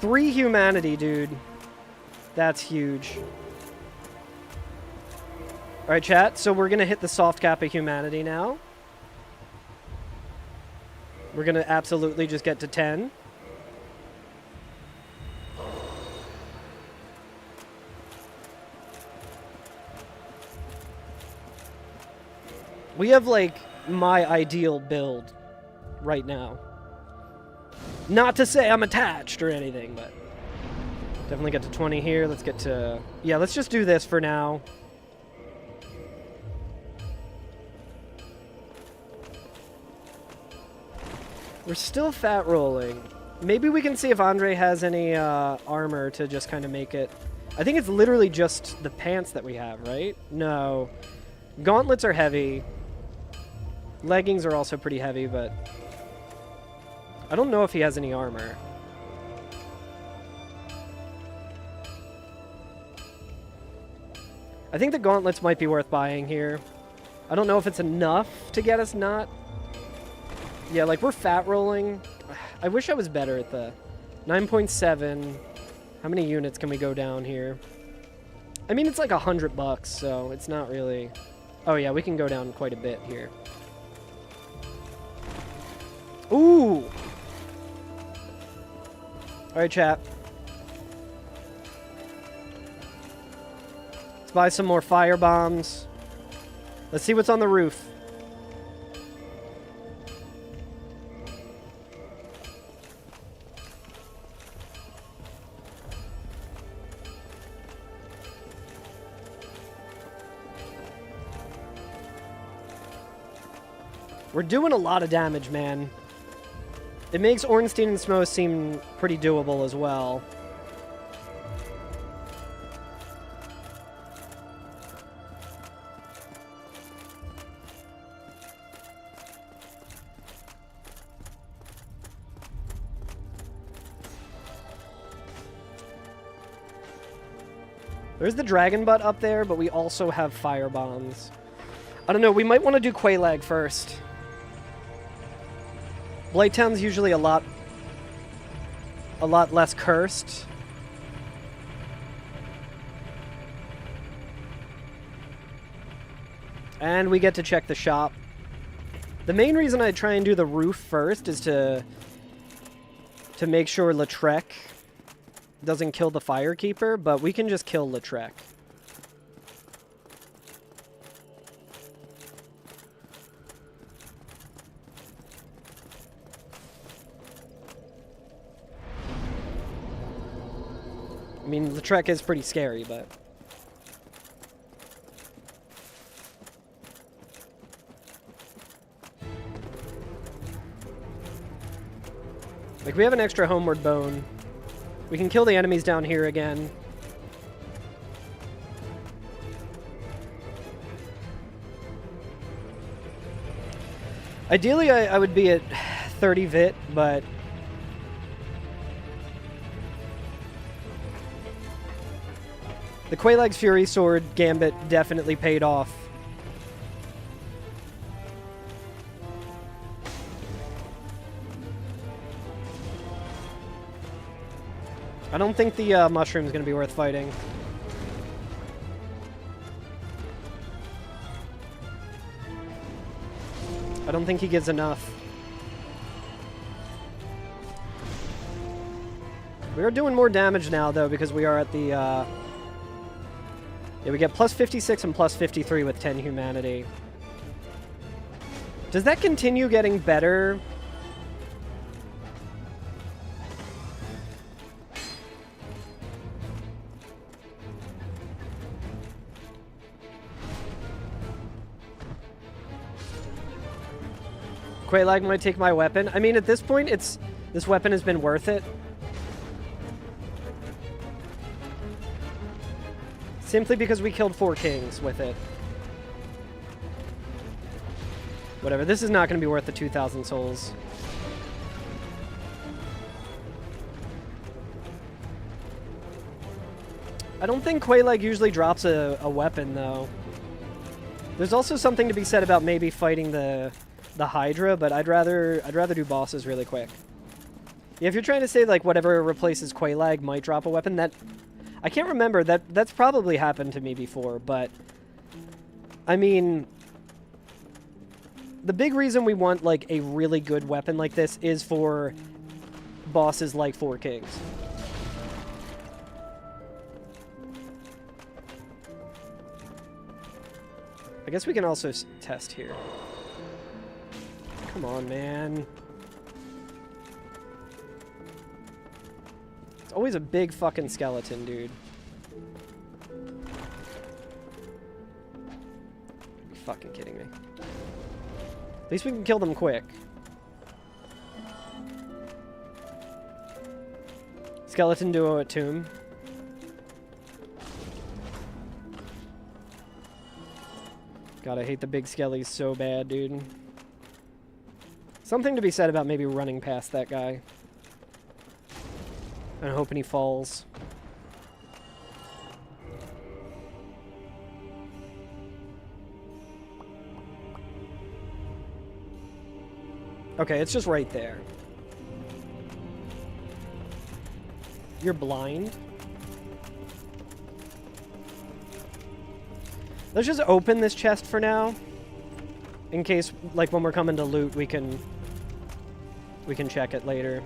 Speaker 1: 3 humanity, dude. That's huge. Alright, chat. So we're going to hit the soft cap of humanity now. We're going to absolutely just get to 10. We have, like, my ideal build right now. Not to say I'm attached or anything, but definitely get to 20 here. Let's get to... Yeah, let's just do this for now. We're still fat rolling. Maybe we can see if Andre has any armor to just kind of make it... I think it's literally just the pants that we have, right? No. Gauntlets are heavy. Leggings are also pretty heavy, but... I don't know if he has any armor. I think the gauntlets might be worth buying here. I don't know if it's enough to get us not... Yeah, like, we're fat rolling. I wish I was better at the 9.7. How many units can we go down here? I mean, it's like $100, so it's not really... Oh, yeah, we can go down quite a bit here. Ooh! Alright, chat. Let's buy some more fire bombs. Let's see what's on the roof. We're doing a lot of damage, man. It makes Ornstein and Smo seem pretty doable as well. There's the dragon butt up there, but we also have fire bombs. I don't know, we might want to do Quelaag first. Blighttown's usually a lot less cursed. And we get to check the shop. The main reason I try and do the roof first is to make sure Lautrec doesn't kill the Firekeeper, but we can just kill Lautrec. I mean, Lautrec is pretty scary, but... Like, we have an extra homeward bone. We can kill the enemies down here again. Ideally, I would be at 30 vit, but... the Quelaag's Fury Sword Gambit definitely paid off. I don't think the mushroom's going to be worth fighting. I don't think he gives enough. We are doing more damage now, though, because we are at the... yeah, we get plus 56 and plus 53 with 10 humanity. Does that continue getting better? Quelaag might take my weapon. I mean, at this point, this weapon has been worth it. Simply because we killed 4 kings with it. Whatever, this is not going to be worth the 2,000 souls. I don't think Quelaag usually drops a weapon, though. There's also something to be said about maybe fighting the Hydra, but I'd rather do bosses really quick. Yeah, if you're trying to say like whatever replaces Quelaag might drop a weapon, that I can't remember. That's probably happened to me before, but I mean, the big reason we want like a really good weapon like this is for bosses like 4 Kings. I guess we can also test here. Come on, man. It's always a big fucking skeleton, dude. You're fucking kidding me. At least we can kill them quick. Skeleton duo at tomb. God, I hate the big skellies so bad, dude. Something to be said about maybe running past that guy. And hoping he falls. Okay, it's just right there. You're blind? Let's just open this chest for now. In case, like, when we're coming to loot, we can check it later.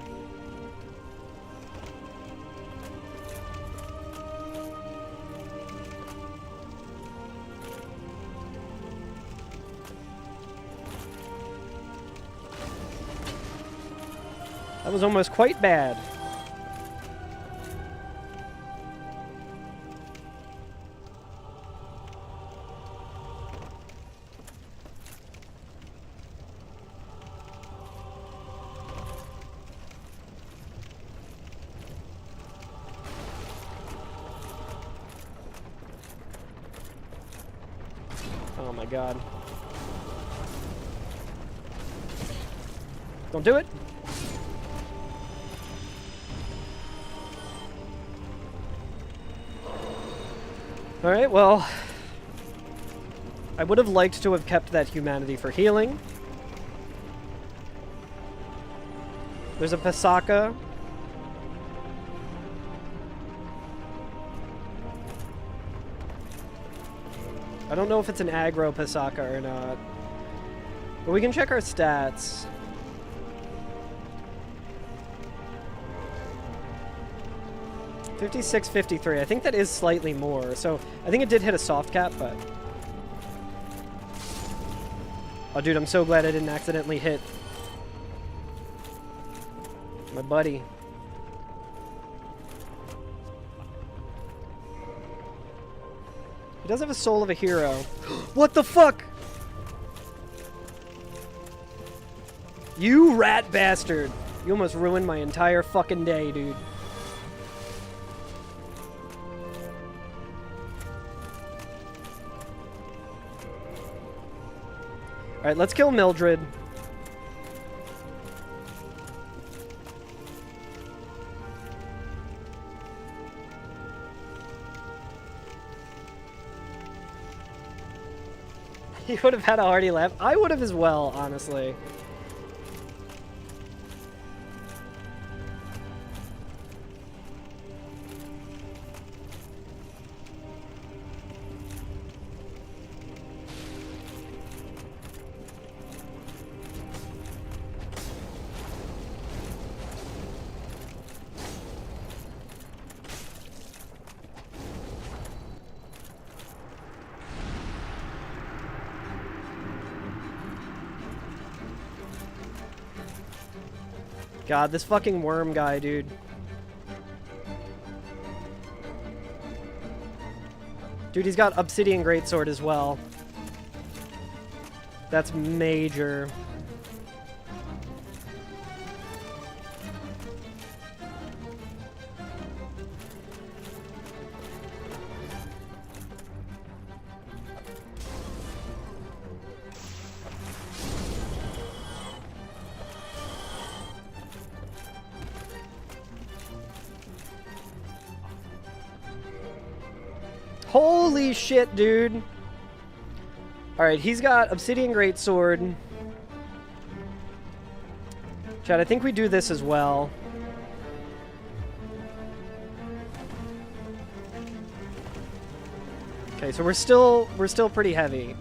Speaker 1: That was almost quite bad. Oh my god. Don't do it. Alright, well, I would have liked to have kept that humanity for healing. There's a Pasaka. I don't know if it's an aggro Pasaka or not. But we can check our stats. $56, $53. I think that is slightly more. So I think it did hit a soft cap, but... Oh, dude, I'm so glad I didn't accidentally hit my buddy. He does have a soul of a hero. What the fuck? You rat bastard. You almost ruined my entire fucking day, dude. Alright, let's kill Mildred. He would have had a hearty laugh. I would have as well, honestly. God, this fucking worm guy, dude. Dude, he's got Obsidian Greatsword as well. That's major. Holy shit, dude. Alright, he's got Obsidian Greatsword. Chad, I think we do this as well. Okay, so we're still pretty heavy.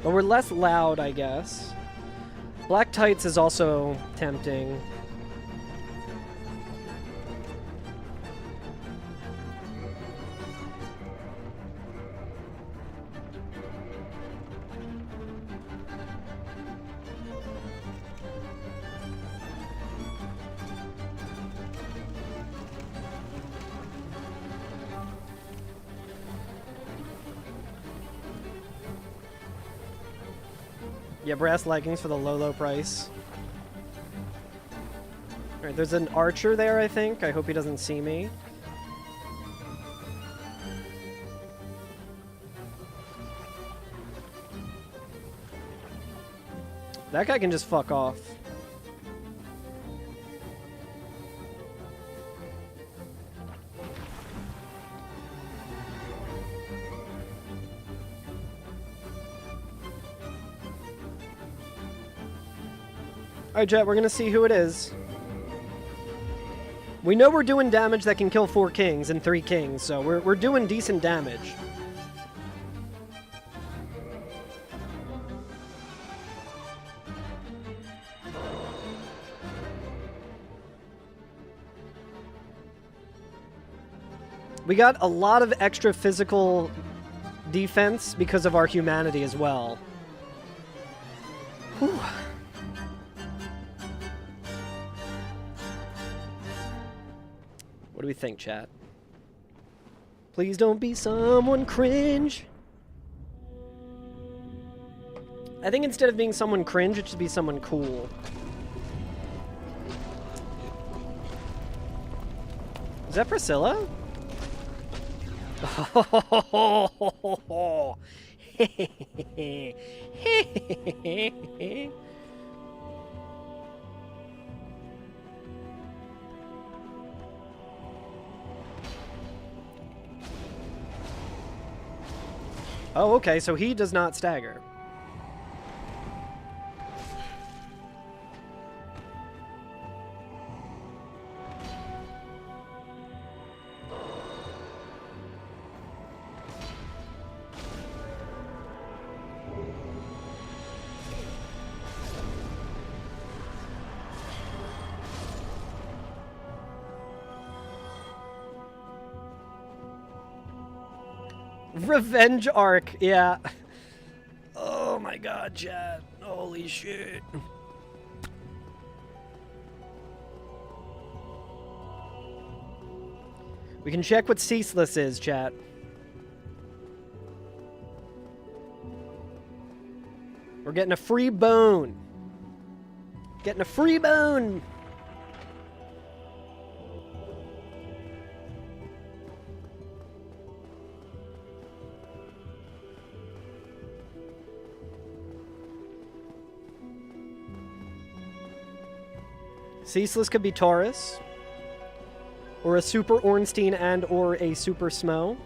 Speaker 1: But we're less loud, I guess. Black Tights is also tempting. Yeah, brass leggings for the low price. Alright, there's an archer there, I think. I hope he doesn't see me. That guy can just fuck off. Alright, Jet, we're gonna see who it is. We know we're doing damage that can kill 4 kings and 3 kings, so we're doing decent damage. We got a lot of extra physical defense because of our humanity as well. Whew. What do we think, chat? Please don't be someone cringe. I think instead of being someone cringe, it should be someone cool. Is that Priscilla? Oh, okay, so he does not stagger. Revenge arc, yeah. Oh my god, chat. Holy shit. We can check what ceaseless is, chat. We're getting a free bone. Getting a free bone! Ceaseless could be Taurus. Or a Super Ornstein and or a Super Smo.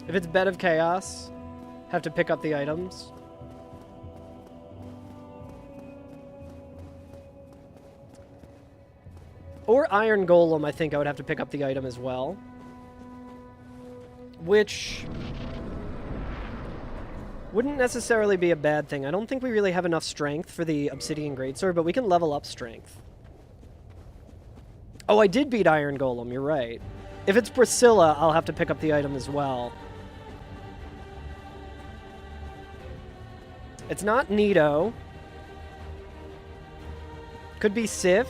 Speaker 1: If it's Bed of Chaos, have to pick up the items. Or Iron Golem, I think I would have to pick up the item as well. Which wouldn't necessarily be a bad thing. I don't think we really have enough strength for the Obsidian Greatsword, but we can level up strength. Oh, I did beat Iron Golem, you're right. If it's Priscilla, I'll have to pick up the item as well. It's not Nito. Could be Sif.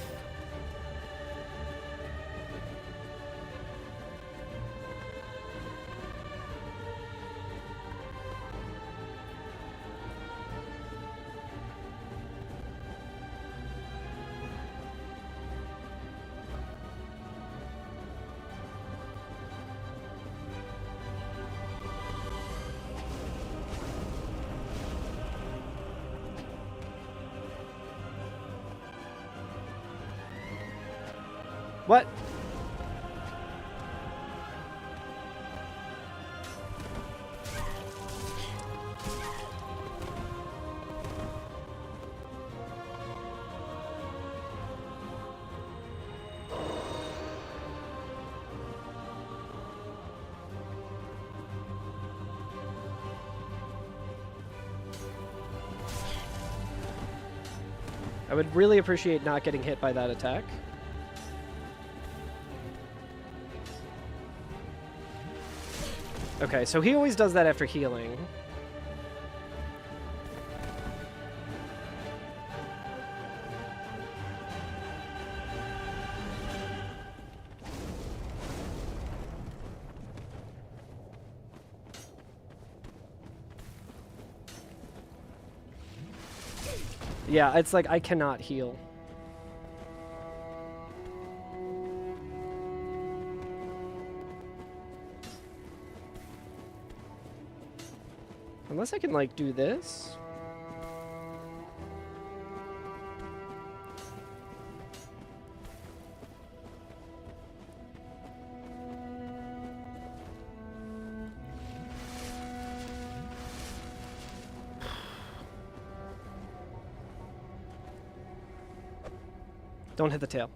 Speaker 1: What? I would really appreciate not getting hit by that attack. Okay, so he always does that after healing. Yeah, it's like I cannot heal. Unless I can, like, do this. Don't hit the tail.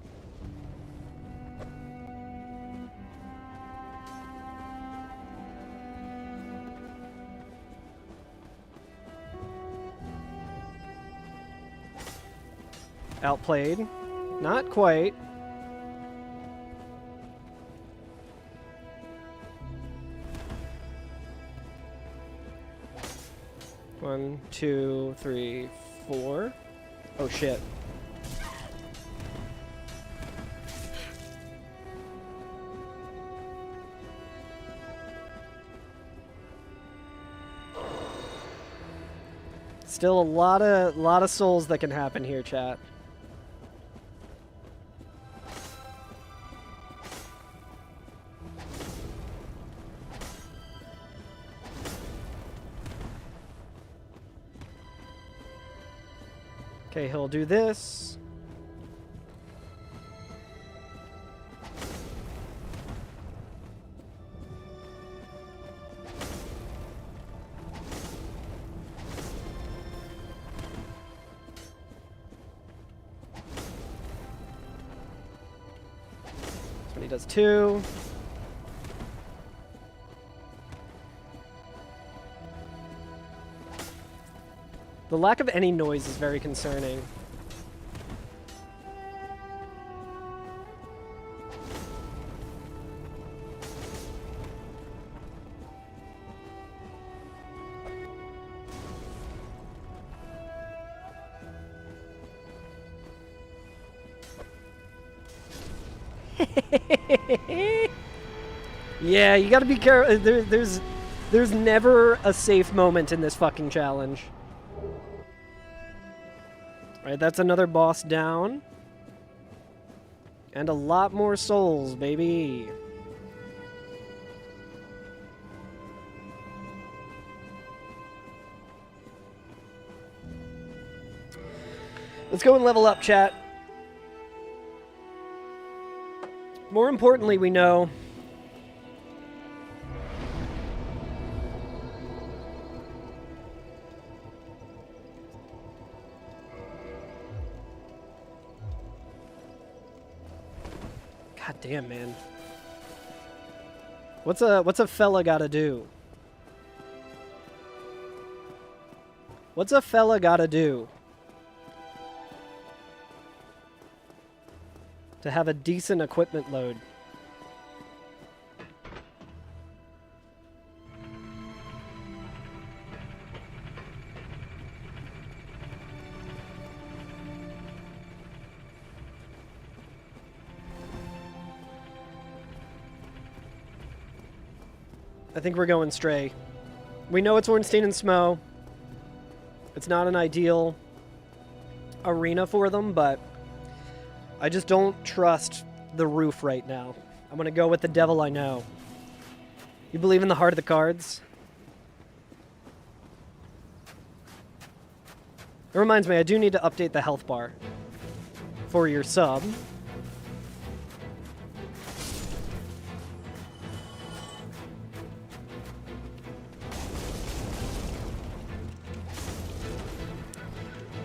Speaker 1: Outplayed. Not quite. One, two, three, four. Oh shit. Still a lot of souls that can happen here, chat. Okay, he'll do this. That's when he does two. The lack of any noise is very concerning. Yeah, you gotta be careful. There's never a safe moment in this fucking challenge. Alright, that's another boss down. And a lot more souls, baby. Let's go and level up, chat. More importantly, we know... God damn, man. What's a fella gotta do? What's a fella gotta do to have a decent equipment load? I think we're going stray. We know it's Ornstein and Smo. It's not an ideal arena for them, but I just don't trust the roof right now. I'm gonna go with the devil I know. You believe in the heart of the cards? It reminds me, I do need to update the health bar for your sub.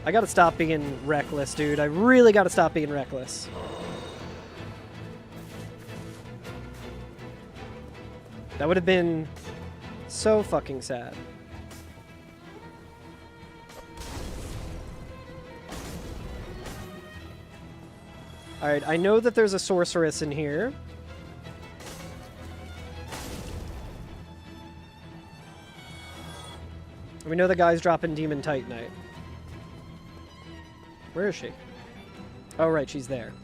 Speaker 1: I gotta stop being reckless, dude. I really gotta stop being reckless. That would have been so fucking sad. Alright, I know that there's a sorceress in here. We know the guy's dropping Demon Titanite. Where is she? Oh, right, she's there.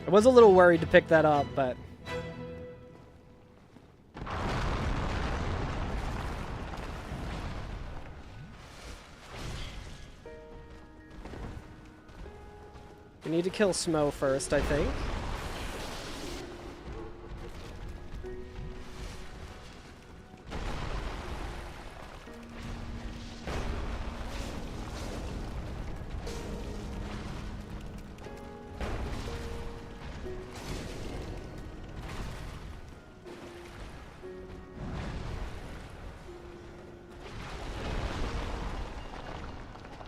Speaker 1: I was a little worried to pick that up, but... we need to kill Smo first, I think.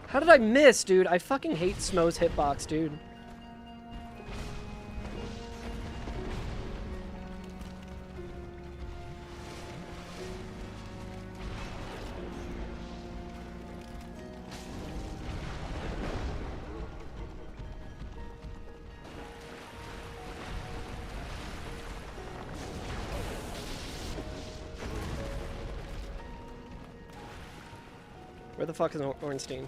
Speaker 1: How did I miss, dude? I fucking hate Smo's hitbox, dude. Where the fuck is Ornstein?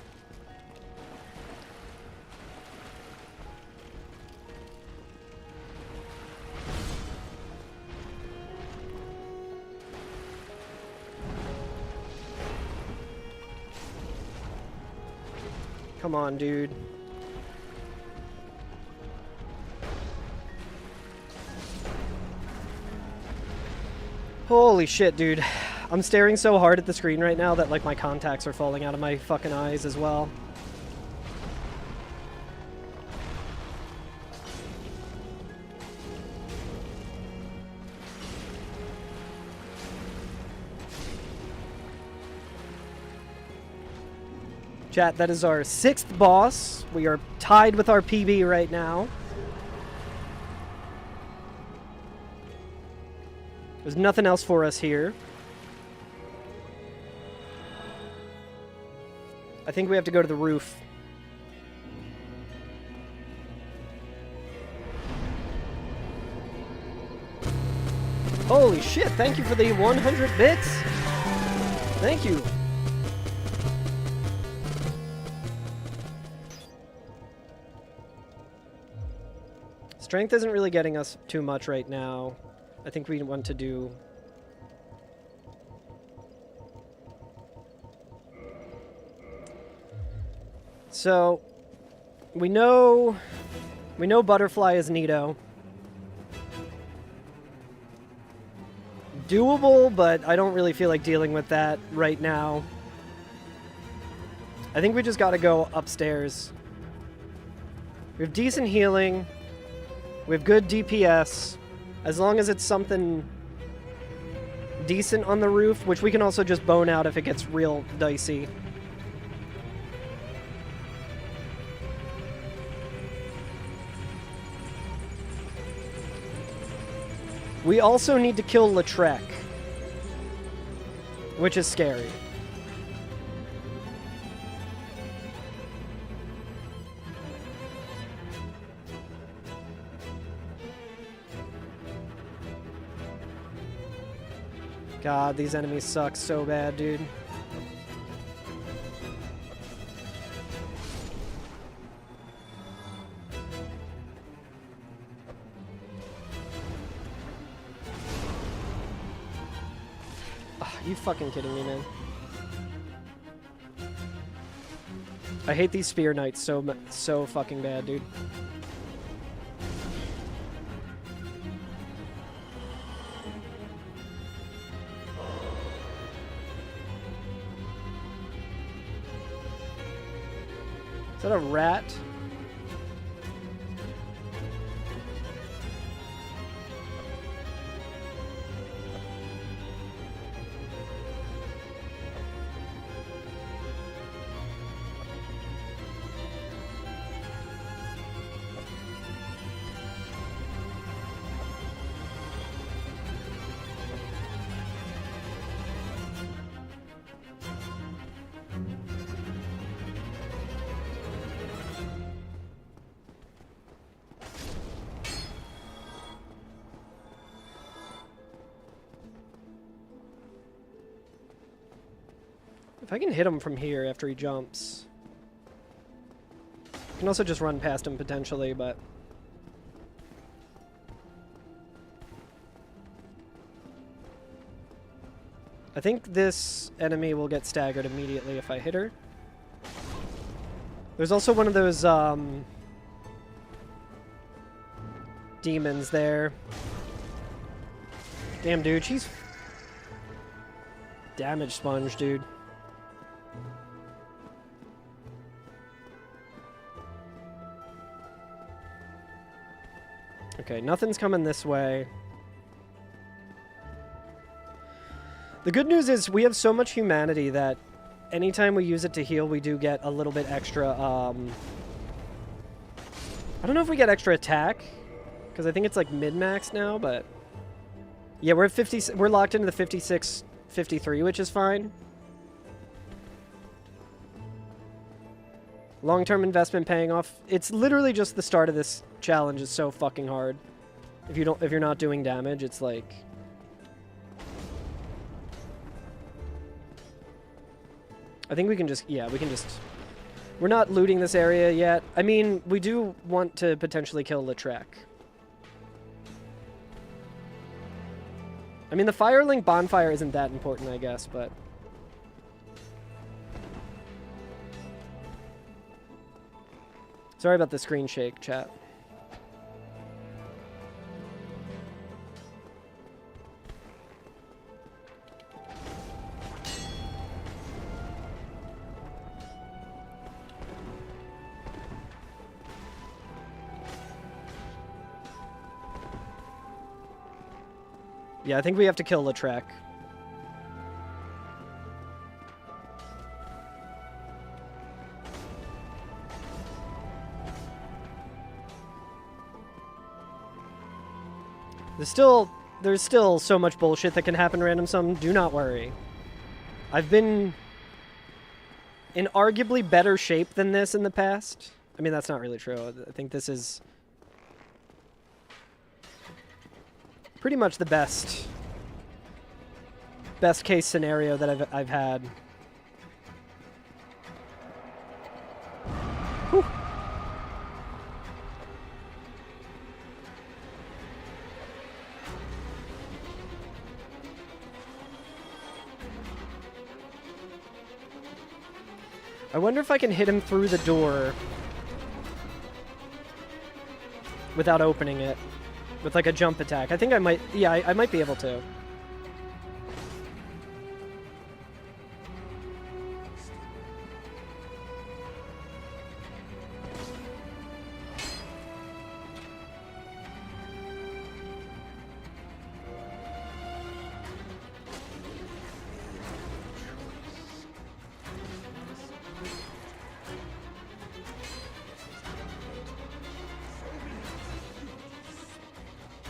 Speaker 1: Come on, dude. Holy shit, dude. I'm staring so hard at the screen right now that, like, my contacts are falling out of my fucking eyes as well. Chat, that is our 6th boss. We are tied with our PB right now. There's nothing else for us here. I think we have to go to the roof. Holy shit, thank you for the 100 bits. Thank you. Strength isn't really getting us too much right now. I think we want to do... So, we know Butterfly is Nito. Doable, but I don't really feel like dealing with that right now. I think we just gotta go upstairs. We have decent healing. We have good DPS. As long as it's something decent on the roof, which we can also just bone out if it gets real dicey. We also need to kill Lautrec, which is scary. God, these enemies suck so bad, dude. You fucking kidding me, man? I hate these Spear Knights so fucking bad, dude. Is that a rat? If I can hit him from here after he jumps. I can also just run past him potentially, but... I think this enemy will get staggered immediately if I hit her. There's also one of those, demons there. Damn, dude, she's... Damage sponge, dude. Okay, nothing's coming this way. The good news is we have so much humanity that anytime we use it to heal, we do get a little bit extra, I don't know if we get extra attack, because I think it's like mid-max now, but... Yeah, we're at 50, we're locked into the 56, 53, which is fine. Long-term investment paying off. It's literally just the start of this challenge is so fucking hard. If you're not doing damage, it's like... I think we can just, yeah, we can just... We're not looting this area yet. I mean, we do want to potentially kill Lautrec. I mean, the Firelink bonfire isn't that important, I guess, but... Sorry about the screen shake, chat. Yeah, I think we have to kill Lautrec. there's still so much bullshit that can happen random sum. Do not worry. I've been in arguably better shape than this in the past. I mean, that's not really true. I think this is pretty much the best case scenario that I've had. Whew. I wonder if I can hit him through the door without opening it with like a jump attack. I think I might, yeah, I might be able to.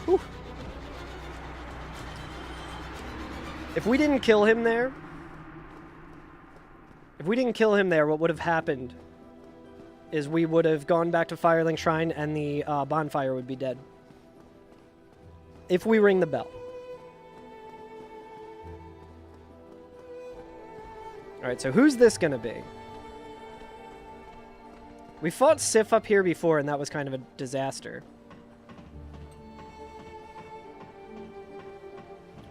Speaker 1: Whew. If we didn't kill him there, what would have happened is we would have gone back to Firelink Shrine and the bonfire would be dead. If we ring the bell. Alright, so who's this gonna be? We fought Sif up here before and that was kind of a disaster.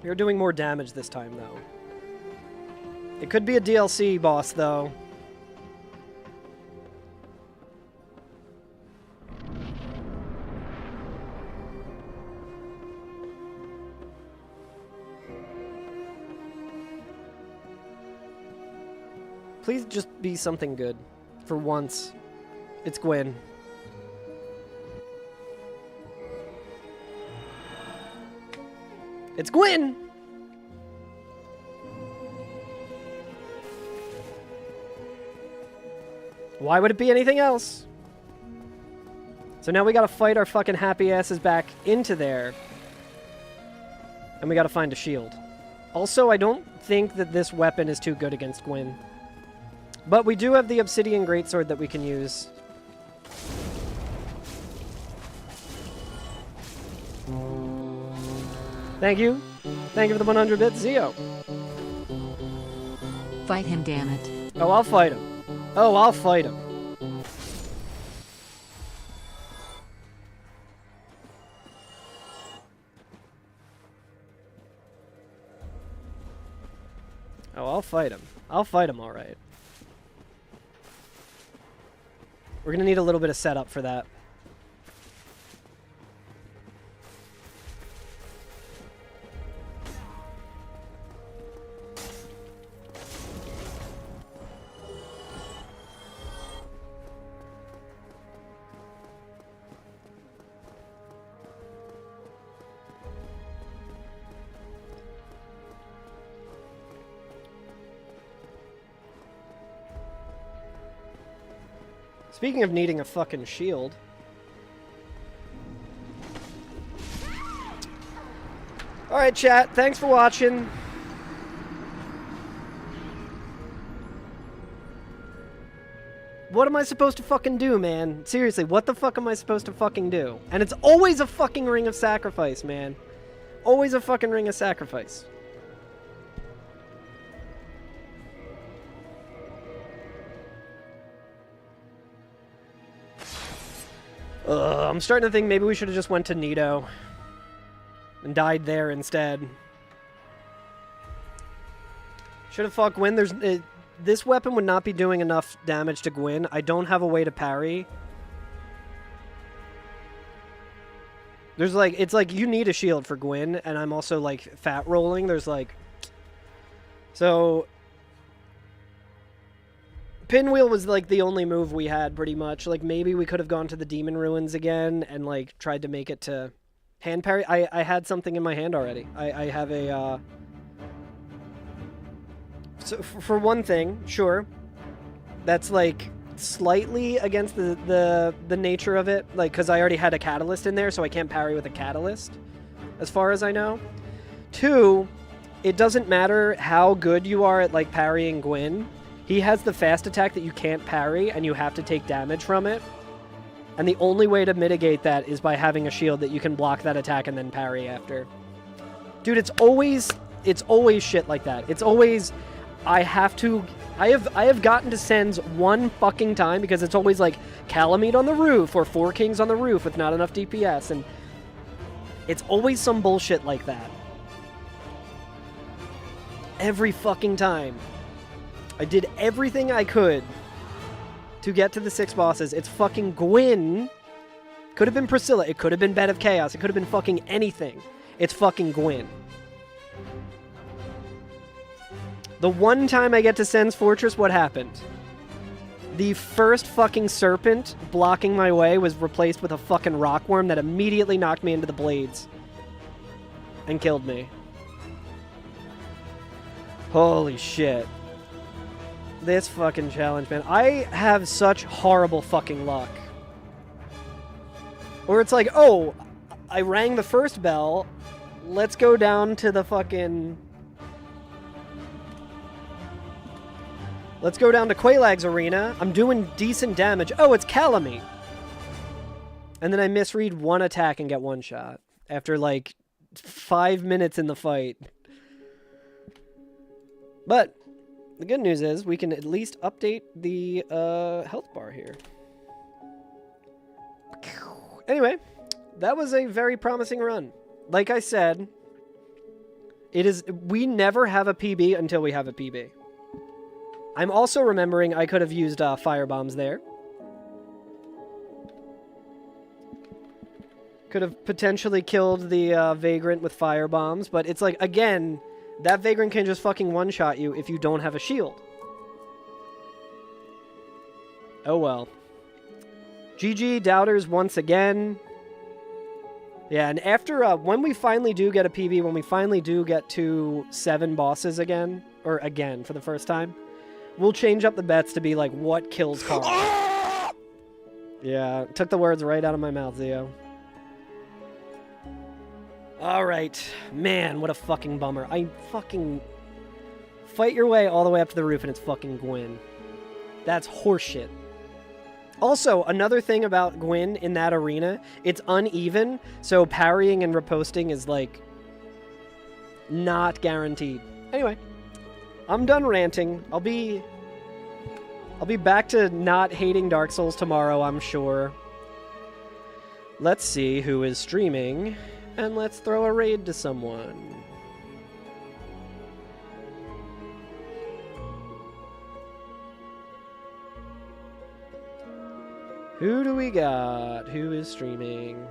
Speaker 1: You're doing more damage this time, though. It could be a DLC boss, though. Please just be something good. For once. It's Gwen. It's Gwen! Why would it be anything else? So now we gotta fight our fucking happy asses back into there. And we gotta find a shield. Also, I don't think that this weapon is too good against Gwen. But we do have the Obsidian Greatsword that we can use. Thank you. Thank you for the 100 bits, Zio.
Speaker 2: Fight him, damn it.
Speaker 1: Oh, I'll fight him. Oh, I'll fight him. Oh, I'll fight him. I'll fight him, all right. We're gonna need a little bit of setup for that. Speaking of needing a fucking shield. Alright, chat. Thanks for watching. What am I supposed to fucking do, man? Seriously, what the fuck am I supposed to fucking do? And it's always a fucking ring of sacrifice, man. Always a fucking ring of sacrifice. I'm starting to think maybe we should have just went to Nito and died there instead. Should have fought Gwen. This weapon would not be doing enough damage to Gwen. I don't have a way to parry. There's like, it's like you need a shield for Gwen, and I'm also like fat rolling. There's like, so Pinwheel was like the only move we had pretty much. Like maybe we could have gone to the Demon Ruins again and like tried to make it to hand parry. I had something in my hand already. I have a so for one thing, sure, that's like slightly against the nature of it, like because I already had a catalyst in there, so I can't parry with a catalyst. as far as I know. 2, it doesn't matter how good you are at, like, parrying Gwyn. He has the fast attack that you can't parry, and you have to take damage from it. And the only way to mitigate that is by having a shield that you can block that attack and then parry after. Dude, it's always shit like that. It's always, I have gotten to Sens one fucking time because it's always like Calamite on the roof or 4 Kings on the roof with not enough DPS, and it's always some bullshit like that. Every fucking time. I did everything I could to get to the 6 bosses. It's fucking Gwyn. Could have been Priscilla. It could have been Bed of Chaos. It could have been fucking anything. It's fucking Gwyn. The one time I get to Sen's Fortress, what happened? The first fucking serpent blocking my way was replaced with a fucking rockworm that immediately knocked me into the blades and killed me. Holy shit. This fucking challenge, man. I have such horrible fucking luck. Or it's like, oh, I rang the first bell. Let's go down to the fucking... Let's go down to Quailag's arena. I'm doing decent damage. Oh, it's Calamite. And then I misread one attack and get one shot. After, like, 5 minutes in the fight. But the good news is we can at least update the health bar here. Anyway, that was a very promising run. Like I said, we never have a PB until we have a PB. I'm also remembering I could have used fire bombs there. Could have potentially killed the Vagrant with fire bombs, but it's like, again, that Vagrant can just fucking one-shot you if you don't have a shield. Oh well. GG, doubters once again. Yeah, and after, when we finally do get a PB, when we finally do get to 7 bosses again, or again for the first time, we'll change up the bets to be like, what kills Carl? Yeah, took the words right out of my mouth, Zio. Alright. Man, what a fucking bummer. I fucking... Fight your way all the way up to the roof and it's fucking Gwyn. That's horseshit. Also, another thing about Gwyn in that arena, it's uneven, so parrying and riposting is, like, not guaranteed. Anyway, I'm done ranting. I'll be back to not hating Dark Souls tomorrow, I'm sure. Let's see who is streaming, and let's throw a raid to someone. Who do we got? Who is streaming?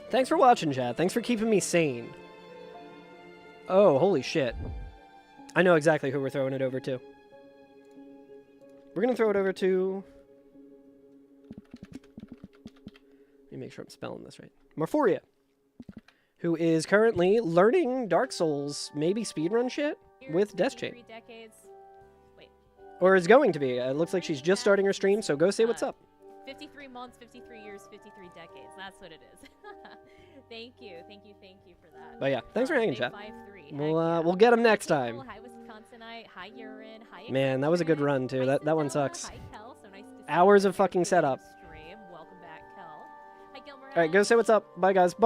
Speaker 1: Thanks for watching, chat. Thanks for keeping me sane. Oh, holy shit. I know exactly who we're throwing it over to. We're going to throw it over to... Let me make sure I'm spelling this right. Morphoria, who is currently learning Dark Souls, maybe speedrun shit, with Death Chain.
Speaker 4: Wait.
Speaker 1: Or is going to be. It looks like she's just starting her stream, so go say what's up.
Speaker 4: 53 months, 53 years, 53 decades. That's what it is. Thank you for that.
Speaker 1: But yeah, thanks for hanging, chat.
Speaker 4: 5-3.
Speaker 1: We'll get them next time.
Speaker 4: Hi, Wisconsinite. Hi, Urine. Hi,
Speaker 1: Man, that was a good run, too.
Speaker 4: Hi,
Speaker 1: That one
Speaker 4: Stella.
Speaker 1: sucks.
Speaker 4: Hi, Kel. So nice to see
Speaker 1: Hours
Speaker 4: you.
Speaker 1: of fucking setup.
Speaker 4: Stream. Welcome back, Kel. Hi, Gilmer.
Speaker 1: Alright, go say what's up. Bye, guys. Bye.